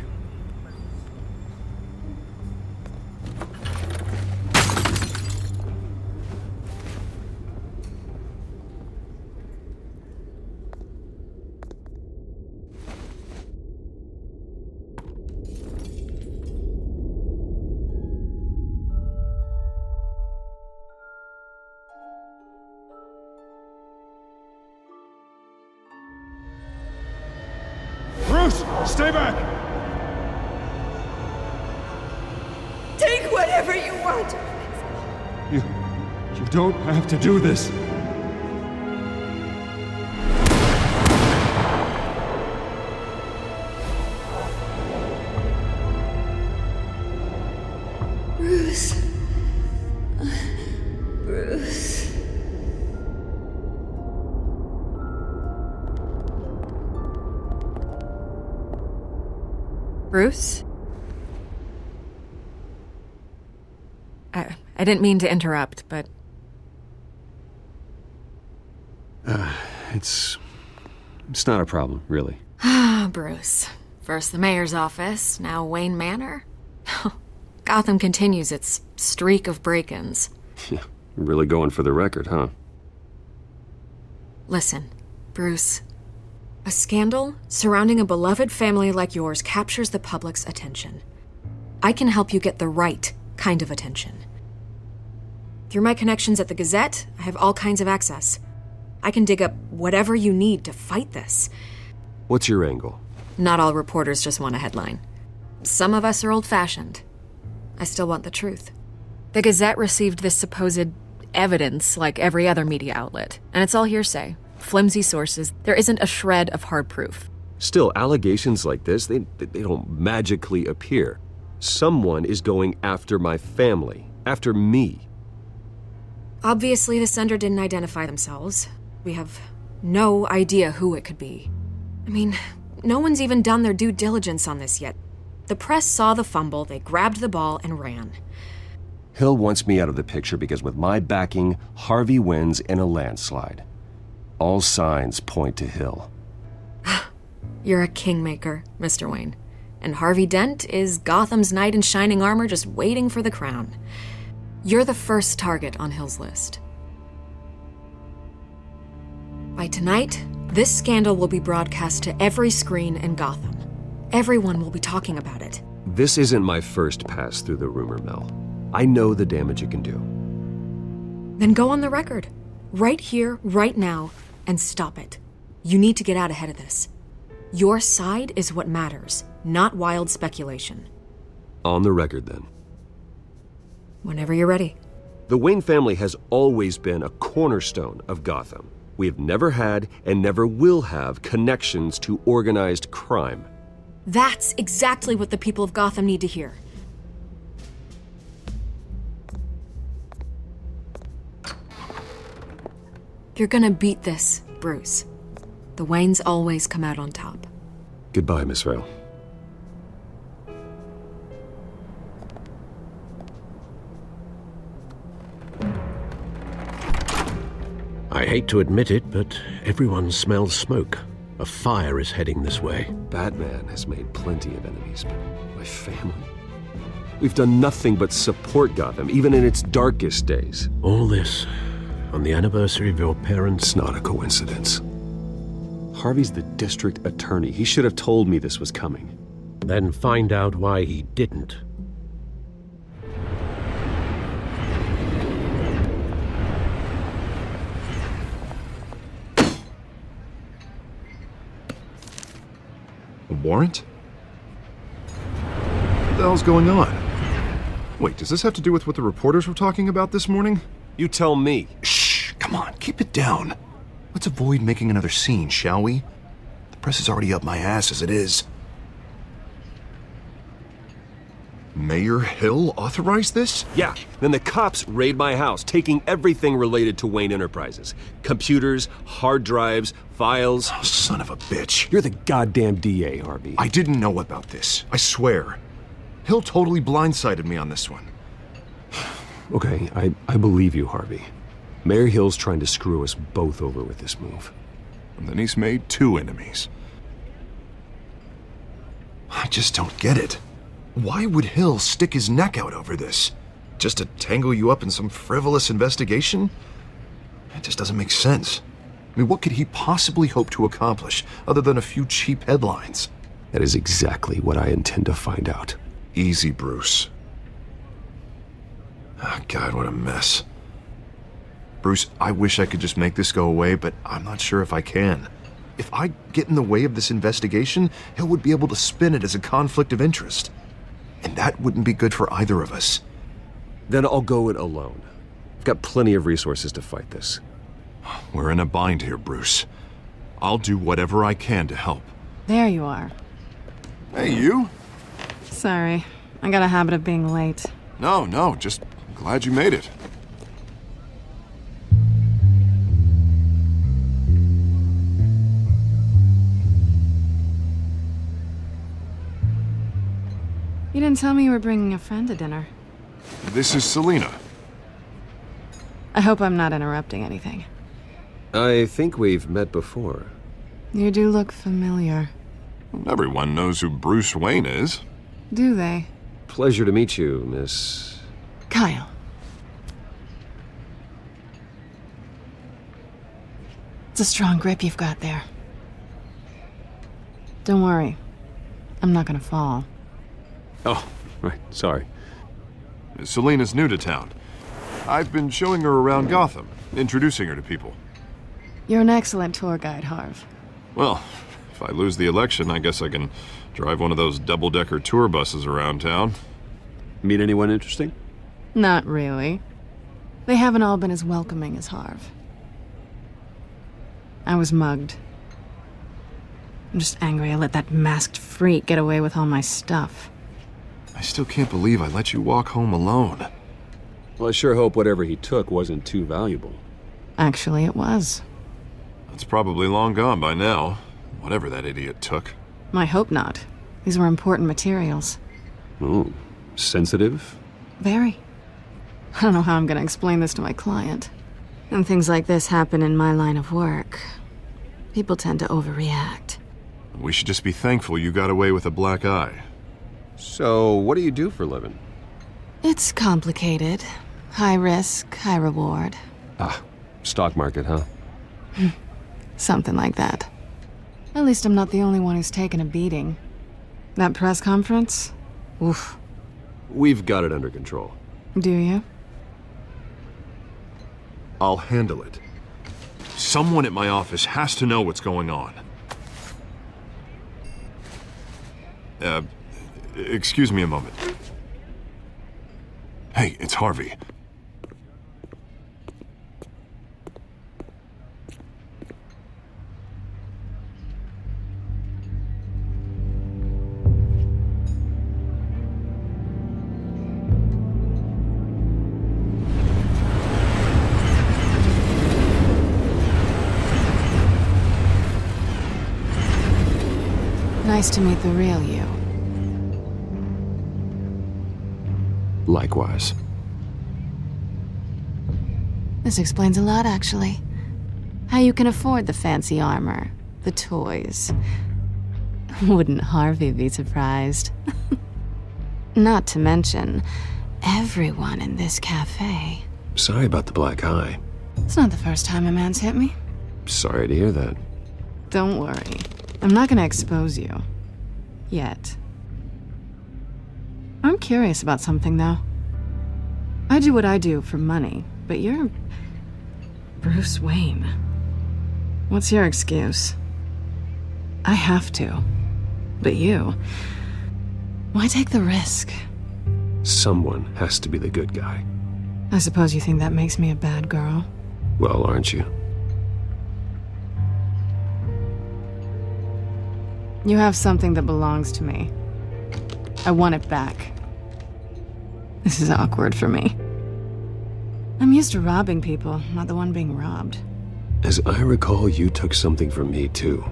Bruce, stay back! Take whatever you want. You don't have to do this. Bruce. Bruce. Bruce? I didn't mean to interrupt, but... It's not a problem, really. Ah, Bruce. First the mayor's office, now Wayne Manor. Gotham continues its streak of break-ins. Yeah, really going for the record, huh? Listen, Bruce. A scandal surrounding a beloved family like yours captures the public's attention. I can help you get the right kind of attention. Through my connections at the Gazette, I have all kinds of access. I can dig up whatever you need to fight this. What's your angle? Not all reporters just want a headline. Some of us are old-fashioned. I still want the truth. The Gazette received this supposed evidence like every other media outlet, and it's all hearsay. Flimsy sources. There isn't a shred of hard proof. Still, allegations like this, they don't magically appear. Someone is going after my family, after me. Obviously, the sender didn't identify themselves. We have no idea who it could be. I mean, no one's even done their due diligence on this yet. The press saw the fumble, they grabbed the ball and ran. Hill wants me out of the picture because with my backing, Harvey wins in a landslide. All signs point to Hill. You're a kingmaker, Mr. Wayne. And Harvey Dent is Gotham's knight in shining armor just waiting for the crown. You're the first target on Hill's list. By tonight, this scandal will be broadcast to every screen in Gotham. Everyone will be talking about it. This isn't my first pass through the rumor mill. I know the damage it can do. Then go on the record. Right here, right now, and stop it. You need to get out ahead of this. Your side is what matters, not wild speculation. On the record, then. Whenever you're ready. The Wayne family has always been a cornerstone of Gotham. We have never had and never will have connections to organized crime. That's exactly what the people of Gotham need to hear. You're gonna beat this, Bruce. The Waynes always come out on top. Goodbye, Miss Vale. I hate to admit it, but everyone smells smoke. A fire is heading this way. Batman has made plenty of enemies, but my family? We've done nothing but support Gotham, even in its darkest days. All this on the anniversary of your parents'... It's not a coincidence. Harvey's the district attorney. He should have told me this was coming. Then find out why he didn't. A warrant? What the hell's going on? Wait, does this have to do with what the reporters were talking about this morning? You tell me. Shh! Come on, keep it down. Let's avoid making another scene, shall we? The press is already up my ass as it is. Mayor Hill authorized this? Yeah, then the cops raid my house, taking everything related to Wayne Enterprises. Computers, hard drives, files. Oh, son of a bitch. You're the goddamn DA, Harvey. I didn't know about this. I swear. Hill totally blindsided me on this one. Okay, I believe you, Harvey. Mayor Hill's trying to screw us both over with this move. And then he's made 2 enemies. I just don't get it. Why would Hill stick his neck out over this? Just to tangle you up in some frivolous investigation? It just doesn't make sense. I mean, what could he possibly hope to accomplish other than a few cheap headlines? That is exactly what I intend to find out. Easy, Bruce. Oh, God, what a mess. Bruce, I wish I could just make this go away, but I'm not sure if I can. If I get in the way of this investigation, Hill would be able to spin it as a conflict of interest. And that wouldn't be good for either of us. Then I'll go it alone. I've got plenty of resources to fight this. We're in a bind here, Bruce. I'll do whatever I can to help. There you are. Hey, you? Sorry, I got a habit of being late. No, just glad you made it. You didn't tell me you were bringing a friend to dinner. This is Selina. I hope I'm not interrupting anything. I think we've met before. You do look familiar. Everyone knows who Bruce Wayne is. Do they? Pleasure to meet you, Miss... Kyle. It's a strong grip you've got there. Don't worry. I'm not gonna fall. Oh, right, sorry. Selina's new to town. I've been showing her around Gotham, introducing her to people. You're an excellent tour guide, Harv. Well, if I lose the election, I guess I can drive one of those double-decker tour buses around town. Meet anyone interesting? Not really. They haven't all been as welcoming as Harv. I was mugged. I'm just angry I let that masked freak get away with all my stuff. I still can't believe I let you walk home alone. Well, I sure hope whatever he took wasn't too valuable. Actually, it was. It's probably long gone by now, whatever that idiot took. I hope not. These were important materials. Ooh, sensitive? Very. I don't know how I'm gonna explain this to my client. And things like this happen in my line of work. People tend to overreact. We should just be thankful you got away with a black eye. So, what do you do for a living? It's complicated. High risk, high reward. Ah, stock market, huh? Something like that. At least I'm not the only one who's taken a beating. That press conference? Oof. We've got it under control. Do you? I'll handle it. Someone at my office has to know what's going on. Excuse me a moment. Hey, it's Harvey. Nice to meet the real you. Likewise. This explains a lot, actually. How you can afford the fancy armor, the toys. Wouldn't Harvey be surprised? Not to mention, everyone in this cafe. Sorry about the black eye. It's not the first time a man's hit me. Sorry to hear that. Don't worry. I'm not gonna expose you. Yet. I'm curious about something, though. I do what I do for money, but you're... Bruce Wayne. What's your excuse? I have to. But you... Why take the risk? Someone has to be the good guy. I suppose you think that makes me a bad girl? Well, aren't you? You have something that belongs to me. I want it back. This is awkward for me. I'm used to robbing people, not the one being robbed. As I recall, you took something from me, too.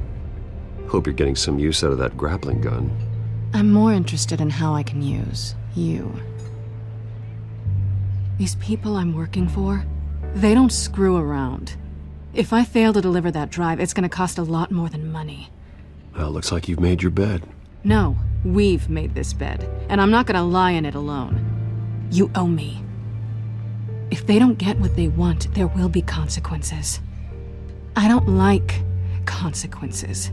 Hope you're getting some use out of that grappling gun. I'm more interested in how I can use you. These people I'm working for, they don't screw around. If I fail to deliver that drive, it's gonna cost a lot more than money. Well, looks like you've made your bed. No, we've made this bed, and I'm not gonna lie in it alone. You owe me. If they don't get what they want, there will be consequences. I don't like consequences.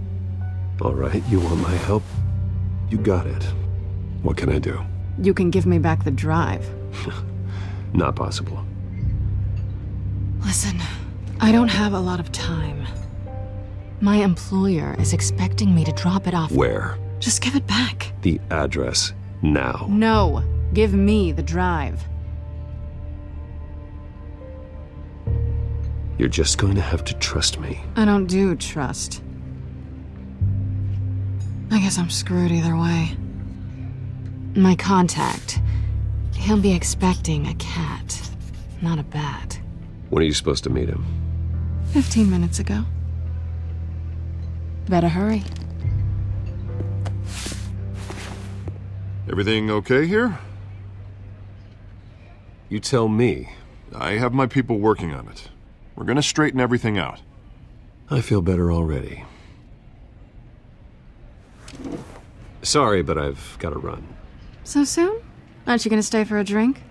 All right, you want my help? You got it. What can I do? You can give me back the drive. Not possible. Listen, I don't have a lot of time. My employer is expecting me to drop it off. Where? Just give it back. The address, now. No, give me the drive. You're just going to have to trust me. I don't do trust. I guess I'm screwed either way. My contact, he'll be expecting a cat, not a bat. When are you supposed to meet him? 15 minutes ago. Better hurry. Everything okay here? You tell me. I have my people working on it. We're gonna straighten everything out. I feel better already. Sorry, but I've got to run. So soon? Aren't you gonna stay for a drink?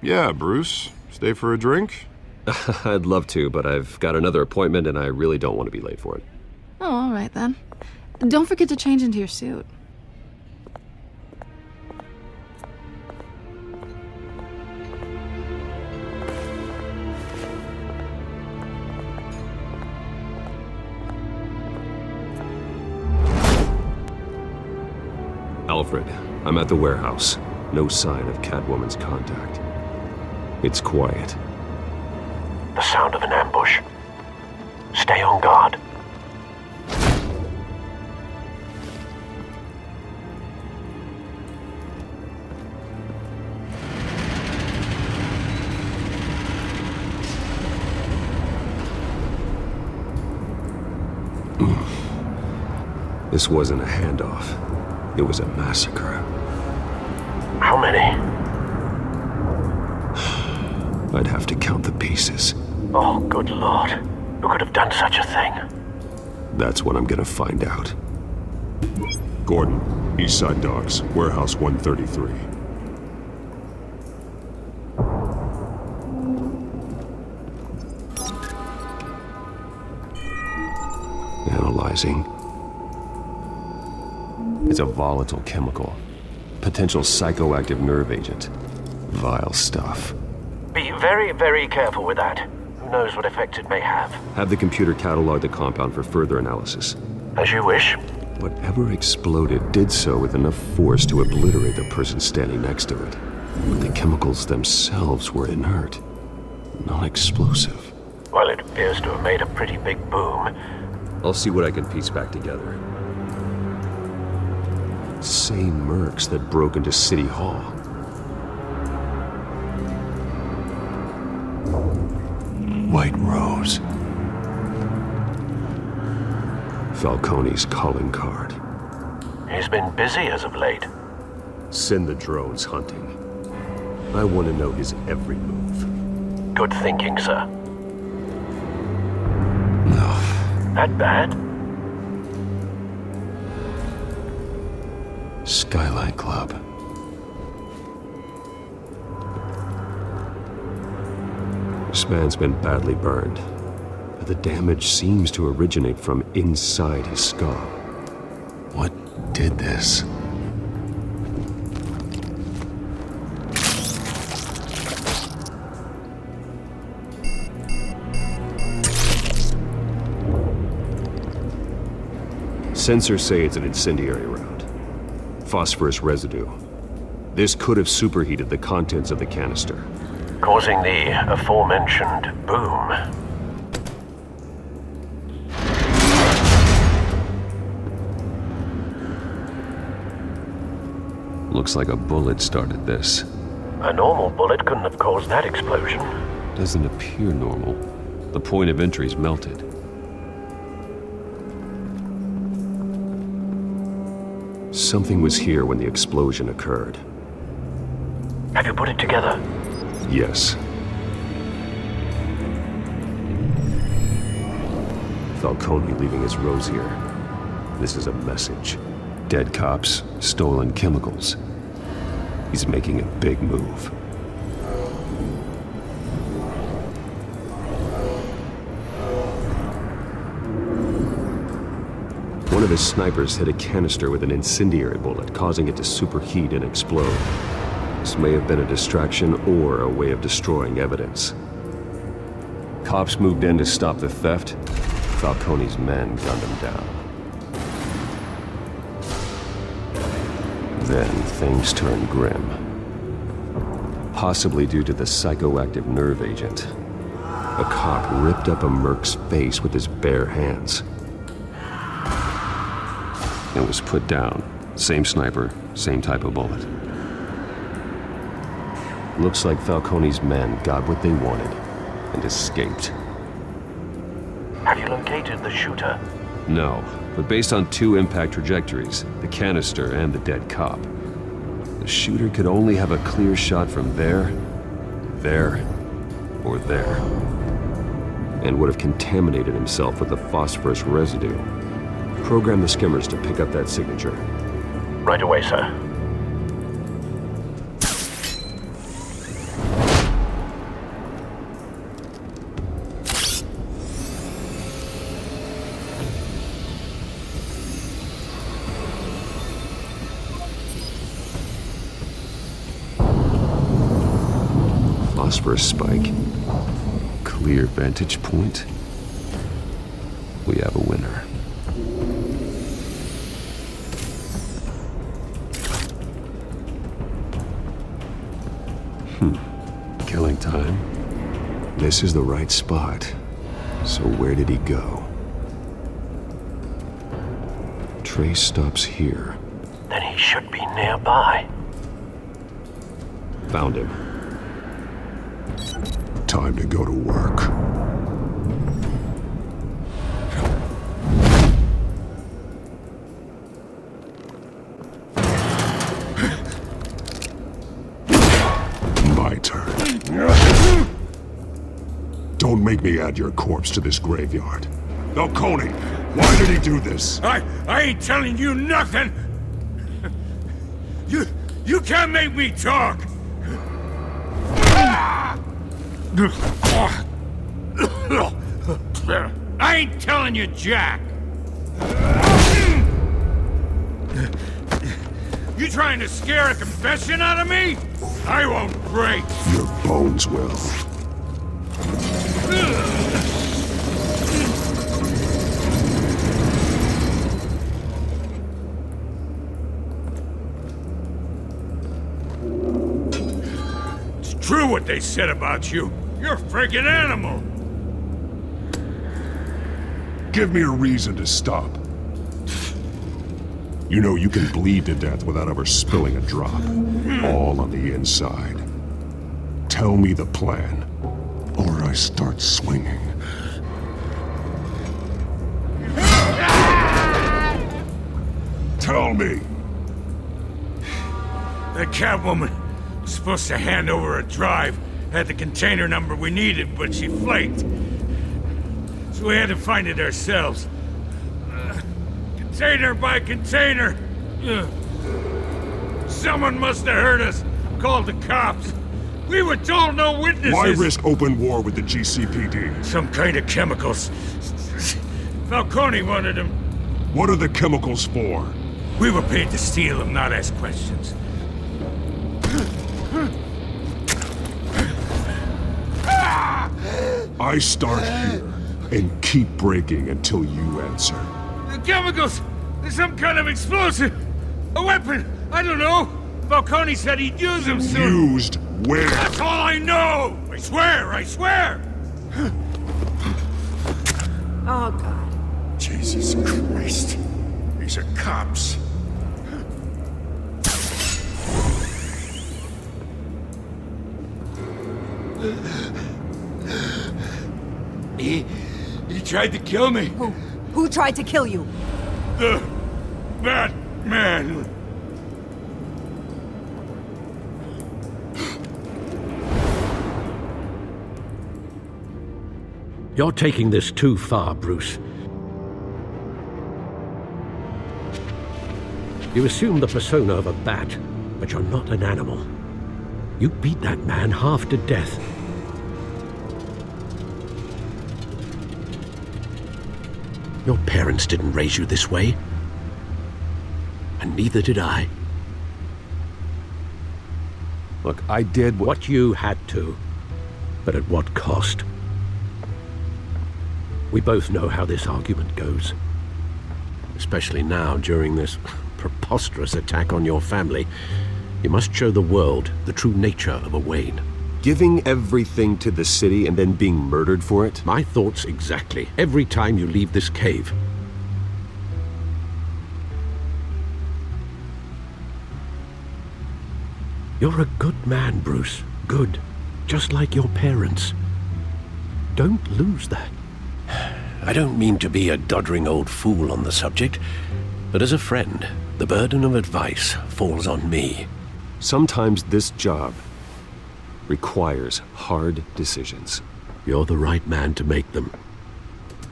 Yeah, Bruce. Stay for a drink? I'd love to, but I've got another appointment and I really don't want to be late for it. Oh, all right then. Don't forget to change into your suit. Alfred, I'm at the warehouse. No sign of Catwoman's contact. It's quiet. The sound of an ambush. Stay on guard. This wasn't a handoff. It was a massacre. How many? I'd have to count the pieces. Oh, good lord. Who could have done such a thing? That's what I'm gonna find out. Gordon, Eastside Docks, Warehouse 133. Analyzing. It's a volatile chemical. Potential psychoactive nerve agent. Vile stuff. Be very, very careful with that. Who knows what effect it may have. Have the computer catalog the compound for further analysis. As you wish. Whatever exploded did so with enough force to obliterate the person standing next to it. But the chemicals themselves were inert, non-explosive. Well, it appears to have made a pretty big boom. I'll see what I can piece back together. Same mercs that broke into City Hall. White Rose. Falcone's calling card. He's been busy as of late. Send the drones hunting. I want to know his every move. Good thinking, sir. No. That bad? Skyline Club. This man's been badly burned, but the damage seems to originate from inside his skull. What did this? Sensors say it's an incendiary round. Phosphorus residue. This could have superheated the contents of the canister. Causing the aforementioned boom. Looks like a bullet started this. A normal bullet couldn't have caused that explosion. Doesn't appear normal. The point of entry's melted. Something was here when the explosion occurred. Have you put it together? Yes. Falcone leaving his rose here. This is a message. Dead cops, stolen chemicals. He's making a big move. One of his snipers hit a canister with an incendiary bullet, causing it to superheat and explode. This may have been a distraction or a way of destroying evidence. Cops moved in to stop the theft. Falcone's men gunned him down. Then things turned grim. Possibly due to the psychoactive nerve agent. A cop ripped up a merc's face with his bare hands. It was put down. Same sniper, same type of bullet. Looks like Falcone's men got what they wanted and escaped. Have you located the shooter? No, but based on 2 impact trajectories, the canister and the dead cop, the shooter could only have a clear shot from there, or there, and would have contaminated himself with the phosphorus residue. Program the skimmers to pick up that signature. Right away, sir. Phosphorus spike. Clear vantage point. We have a winner. Killing time. This is the right spot. So where did he go? Trace stops here. Then he should be nearby. Found him. Time to go to work. My turn. Don't make me add your corpse to this graveyard. Falcone, why did he do this? I ain't telling you nothing! You can't make me talk! I ain't telling you jack! You trying to scare a confession out of me? I won't break! Your bones will. It's true what they said about you. You're a freaking animal! Give me a reason to stop. You know you can bleed to death without ever spilling a drop. All on the inside. Tell me the plan, or I start swinging. Tell me! The Catwoman was supposed to hand over a drive, had the container number we needed, but she flaked. So we had to find it ourselves. Container by container. Someone must have heard us, called the cops. We were told no witnesses. Why risk open war with the GCPD? Some kind of chemicals. Falcone wanted them. What are the chemicals for? We were paid to steal them, not ask questions. I start here and keep breaking until you answer. The chemicals! There's some kind of explosive! A weapon! I don't know! Falcone said he'd use them soon! Used where? That's all I know! I swear! I swear! Oh, God. Jesus Christ. These are cops. He tried to kill me. Who tried to kill you? The Batman. You're taking this too far, Bruce. You assume the persona of a bat, but you're not an animal. You beat that man half to death. Your parents didn't raise you this way. And neither did I. Look, I did what you had to, but at what cost? We both know how this argument goes. Especially now, during this preposterous attack on your family. You must show the world the true nature of a Wayne. Giving everything to the city and then being murdered for it? My thoughts exactly. Every time you leave this cave. You're a good man, Bruce. Good. Just like your parents. Don't lose that. I don't mean to be a doddering old fool on the subject, but as a friend, the burden of advice falls on me. Sometimes this job requires hard decisions. You're the right man to make them.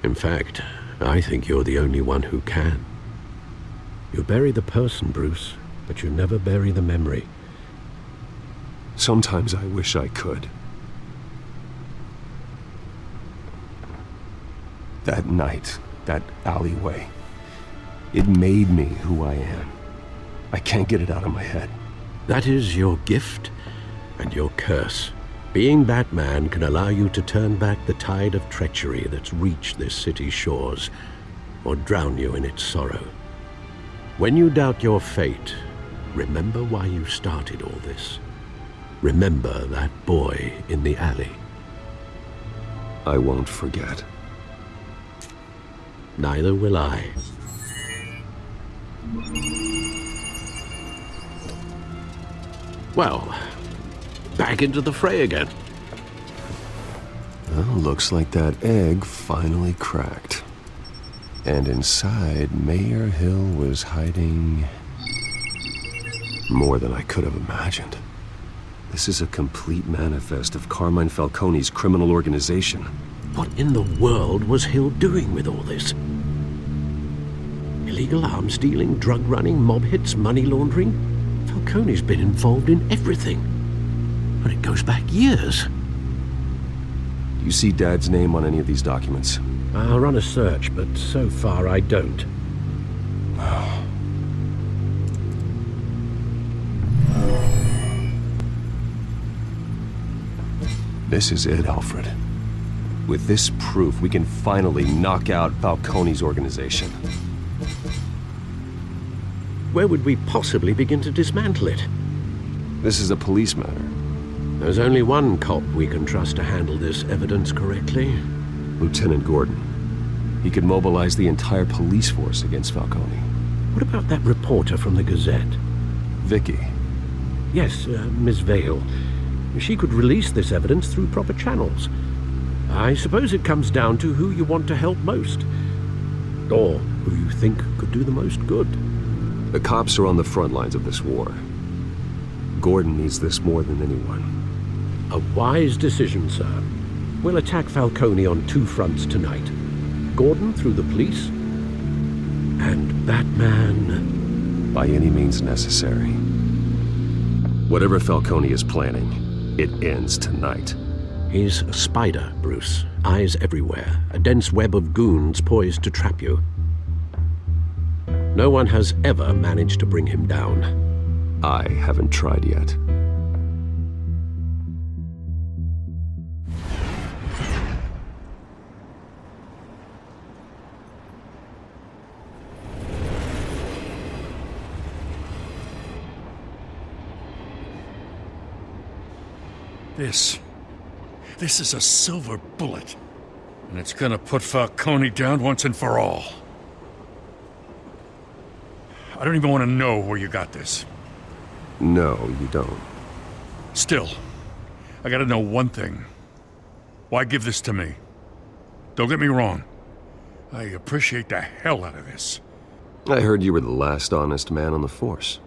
In fact, I think you're the only one who can. You bury the person, Bruce, but you never bury the memory. Sometimes I wish I could. That night, that alleyway, it made me who I am. I can't get it out of my head. That is your gift and your curse. Being Batman can allow you to turn back the tide of treachery that's reached this city's shores, or drown you in its sorrow. When you doubt your fate, remember why you started all this. Remember that boy in the alley. I won't forget. Neither will I. Well, back into the fray again. Well, looks like that egg finally cracked. And inside, Mayor Hill was hiding more than I could have imagined. This is a complete manifest of Carmine Falcone's criminal organization. What in the world was Hill doing with all this? Illegal arms dealing, drug running, mob hits, money laundering? Falcone's been involved in everything. But it goes back years. Do you see Dad's name on any of these documents? I'll run a search, but so far I don't. This is it, Alfred. With this proof, we can finally knock out Falcone's organization. Where would we possibly begin to dismantle it? This is a police matter. There's only one cop we can trust to handle this evidence correctly. Lieutenant Gordon. He could mobilize the entire police force against Falcone. What about that reporter from the Gazette? Vicky. Yes, Miss Vale. She could release this evidence through proper channels. I suppose it comes down to who you want to help most. Or who you think could do the most good. The cops are on the front lines of this war. Gordon needs this more than anyone. A wise decision, sir. We'll attack Falcone on two fronts tonight. Gordon through the police, and Batman... by any means necessary. Whatever Falcone is planning, it ends tonight. He's a spider, Bruce. Eyes everywhere. A dense web of goons poised to trap you. No one has ever managed to bring him down. I haven't tried yet. This is a silver bullet. And it's gonna put Falcone down once and for all. I don't even want to know where you got this. No, you don't. Still, I gotta know one thing. Why give this to me? Don't get me wrong. I appreciate the hell out of this. I heard you were the last honest man on the force.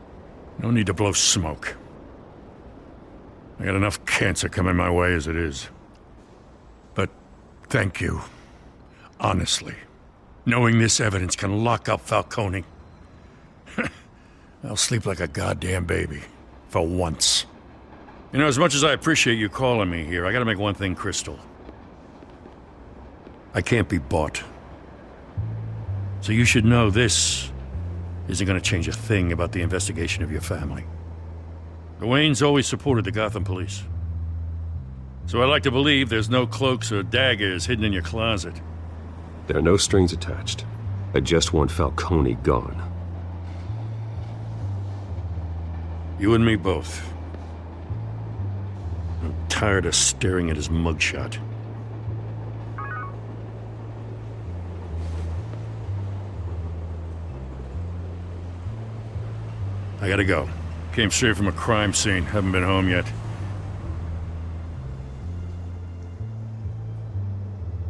No need to blow smoke. I got enough cancer coming my way as it is. But thank you. Honestly. Knowing this evidence can lock up Falcone. I'll sleep like a goddamn baby. For once. You know, as much as I appreciate you calling me here, I gotta make one thing crystal. I can't be bought. So you should know this isn't gonna change a thing about the investigation of your family. The Waynes always supported the Gotham police. So I like to believe there's no cloaks or daggers hidden in your closet. There are no strings attached. I just want Falcone gone. You and me both. I'm tired of staring at his mugshot. I gotta go. Came straight from a crime scene. Haven't been home yet.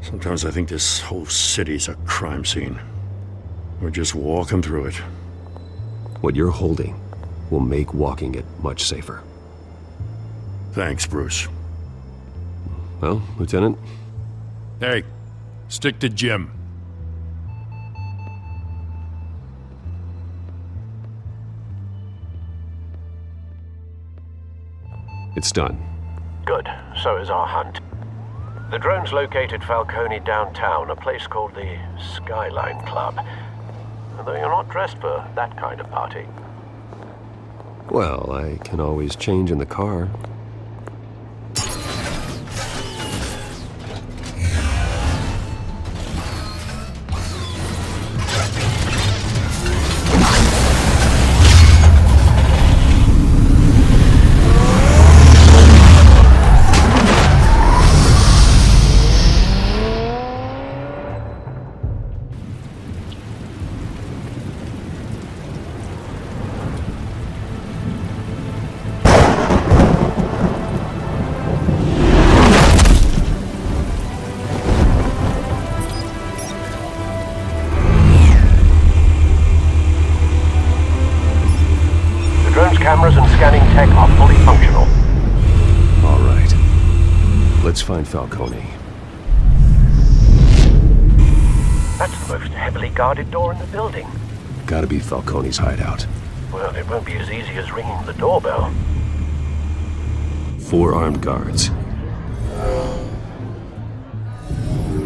Sometimes I think this whole city's a crime scene. We're just walking through it. What you're holding will make walking it much safer. Thanks, Bruce. Well, Lieutenant? Hey, stick to Jim. It's done. Good. So is our hunt. The drones located Falcone downtown, a place called the Skyline Club. Though you're not dressed for that kind of party. Well, I can always change in the car. Cameras and scanning tech are fully functional. All right. Let's find Falcone. That's the most heavily guarded door in the building. Gotta be Falcone's hideout. Well, it won't be as easy as ringing the doorbell. 4 armed guards.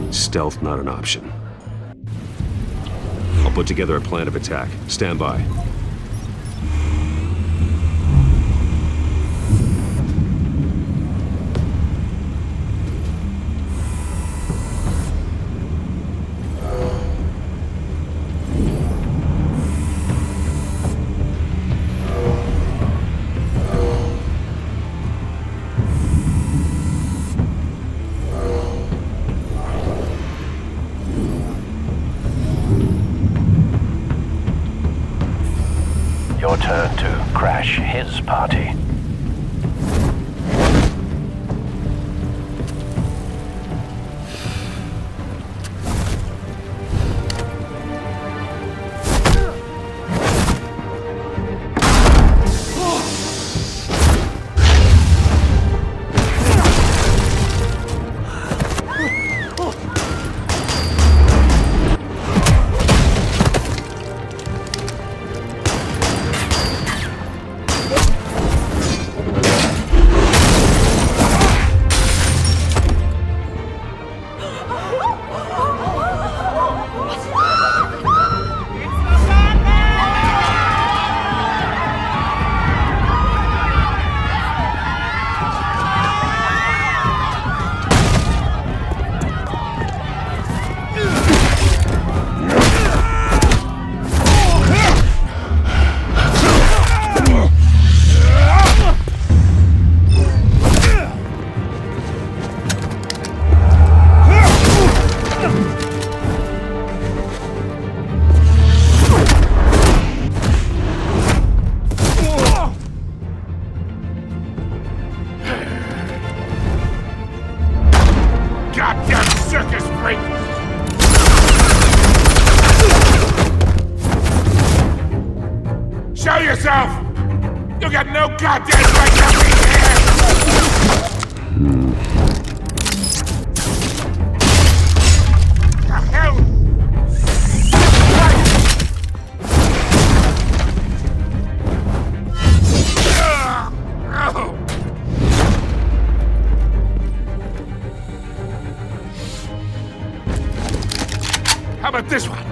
Stealth not an option. I'll put together a plan of attack. Stand by. Your turn to crash his party. Show yourself! You got no goddamn right to be here! The hell? How about this one?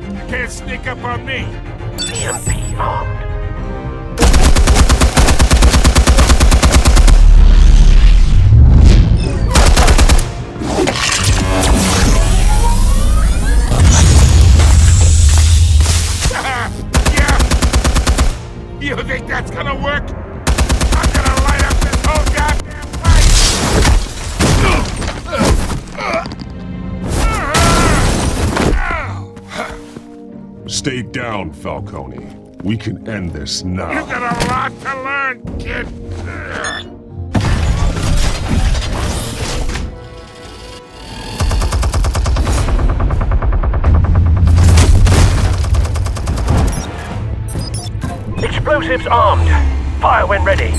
You can't sneak up on me. EMP armed. Yeah. You think that's gonna work? I'm gonna light up this whole goddamn place! Stay down, Falcone. We can end this now. You got a lot to learn, kid. Explosives armed. Fire when ready.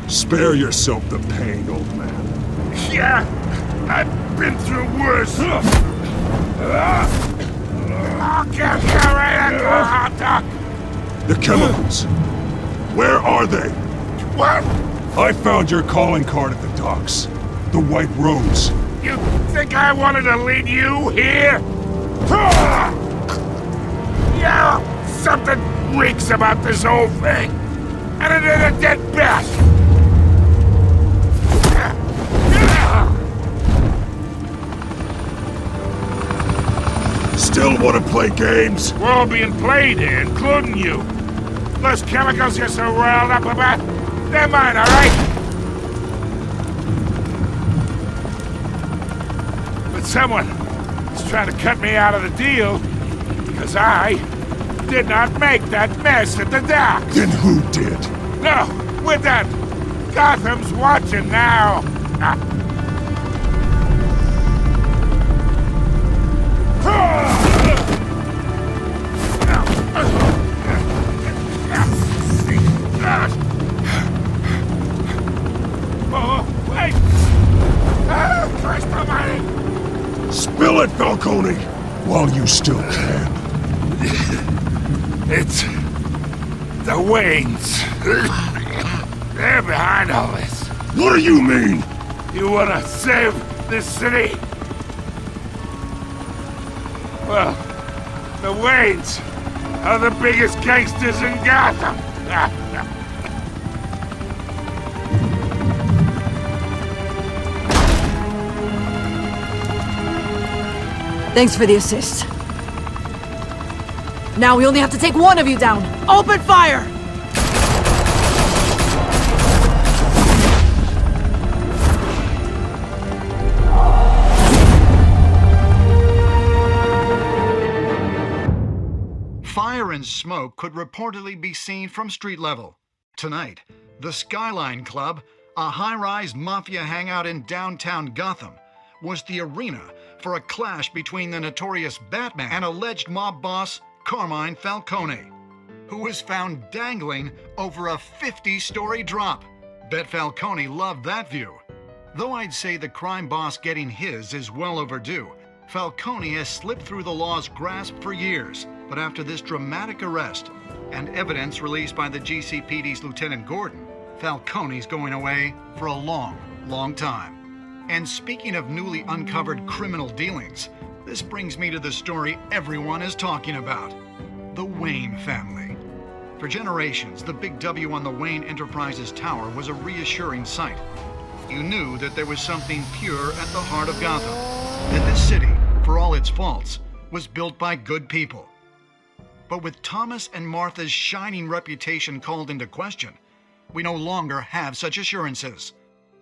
Spare yourself the pain, old man. Yeah, I've been through worse. I'll get you right at the hot dog. The chemicals. Where are they? What? I found your calling card at the docks. The White Rose. You think I wanted to lead you here? Yeah, something reeks about this whole thing. And it is a dead bat. Still want to play games? We're all being played here, including you. Those chemicals you're so riled up about, they're mine, all right? But someone is trying to cut me out of the deal because I did not make that mess at the dock. Then who did? No, we're done. Gotham's watching now. Oh, wait! Christ almighty! Spill it, Falcone, while you still can. It's the Waynes. They're behind all this. What do you mean? You wanna save this city? Well, the Waynes are the biggest gangsters in Gotham. Thanks for the assist. Now we only have to take one of you down. Open fire! Fire and smoke could reportedly be seen from street level. Tonight, the Skyline Club, a high-rise mafia hangout in downtown Gotham, was the arena for a clash between the notorious Batman and alleged mob boss Carmine Falcone, who was found dangling over a 50-story drop. Bet Falcone loved that view. Though I'd say the crime boss getting his is well overdue, Falcone has slipped through the law's grasp for years. But after this dramatic arrest and evidence released by the GCPD's Lieutenant Gordon, Falcone's going away for a long, long time. And speaking of newly uncovered criminal dealings, this brings me to the story everyone is talking about: the Wayne family. For generations, the big W on the Wayne Enterprises Tower was a reassuring sight. You knew that there was something pure at the heart of Gotham, that this city, for all its faults, was built by good people. But with Thomas and Martha's shining reputation called into question, We no longer have such assurances.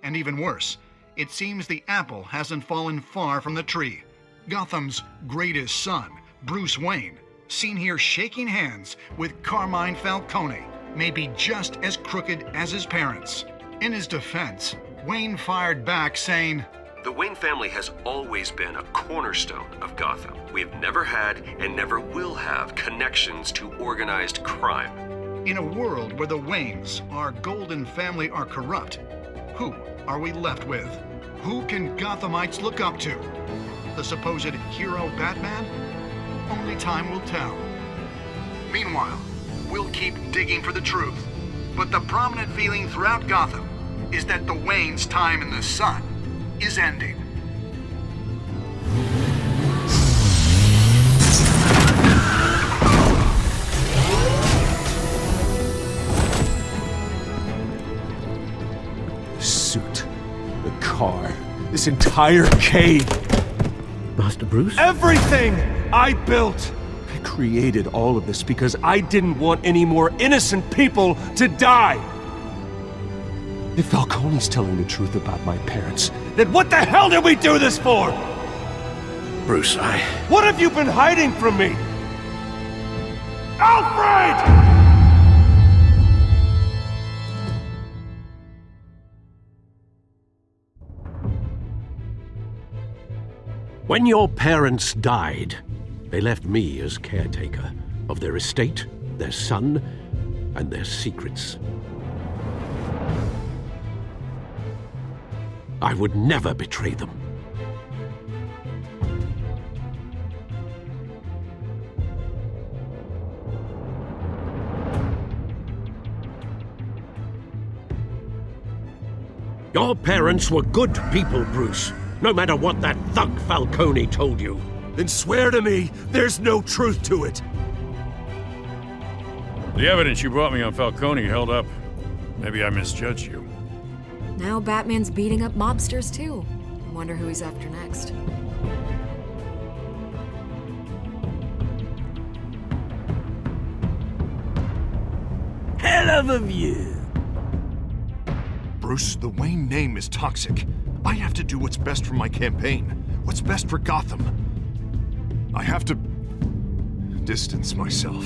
And even worse, it seems the apple hasn't fallen far from the tree. Gotham's greatest son, Bruce Wayne, seen here shaking hands with Carmine Falcone, may be just as crooked as his parents. In his defense, Wayne fired back saying, "The Wayne family has always been a cornerstone of Gotham. We have never had and never will have connections to organized crime." In a world where the Waynes, our golden family, are corrupt, who are we left with? Who can Gothamites look up to? The supposed hero Batman? Only time will tell. Meanwhile, we'll keep digging for the truth. But the prominent feeling throughout Gotham is that the Waynes' time in the sun is ending. The suit, the car, this entire cave. Master Bruce? Everything I built! I created all of this because I didn't want any more innocent people to die! If Falcone's telling the truth about my parents, then what the hell did we do this for? Bruce, What have you been hiding from me? Alfred! When your parents died, they left me as caretaker of their estate, their son, and their secrets. I would never betray them. Your parents were good people, Bruce. No matter what that thug Falcone told you. Then swear to me there's no truth to it. The evidence you brought me on Falcone held up. Maybe I misjudged you. Now Batman's beating up mobsters too. Wonder who he's after next. Hell of a view. Bruce, the Wayne name is toxic. I have to do what's best for my campaign. What's best for Gotham. I have to distance myself.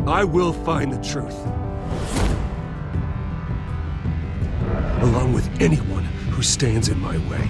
I will find the truth. Along with anyone who stands in my way.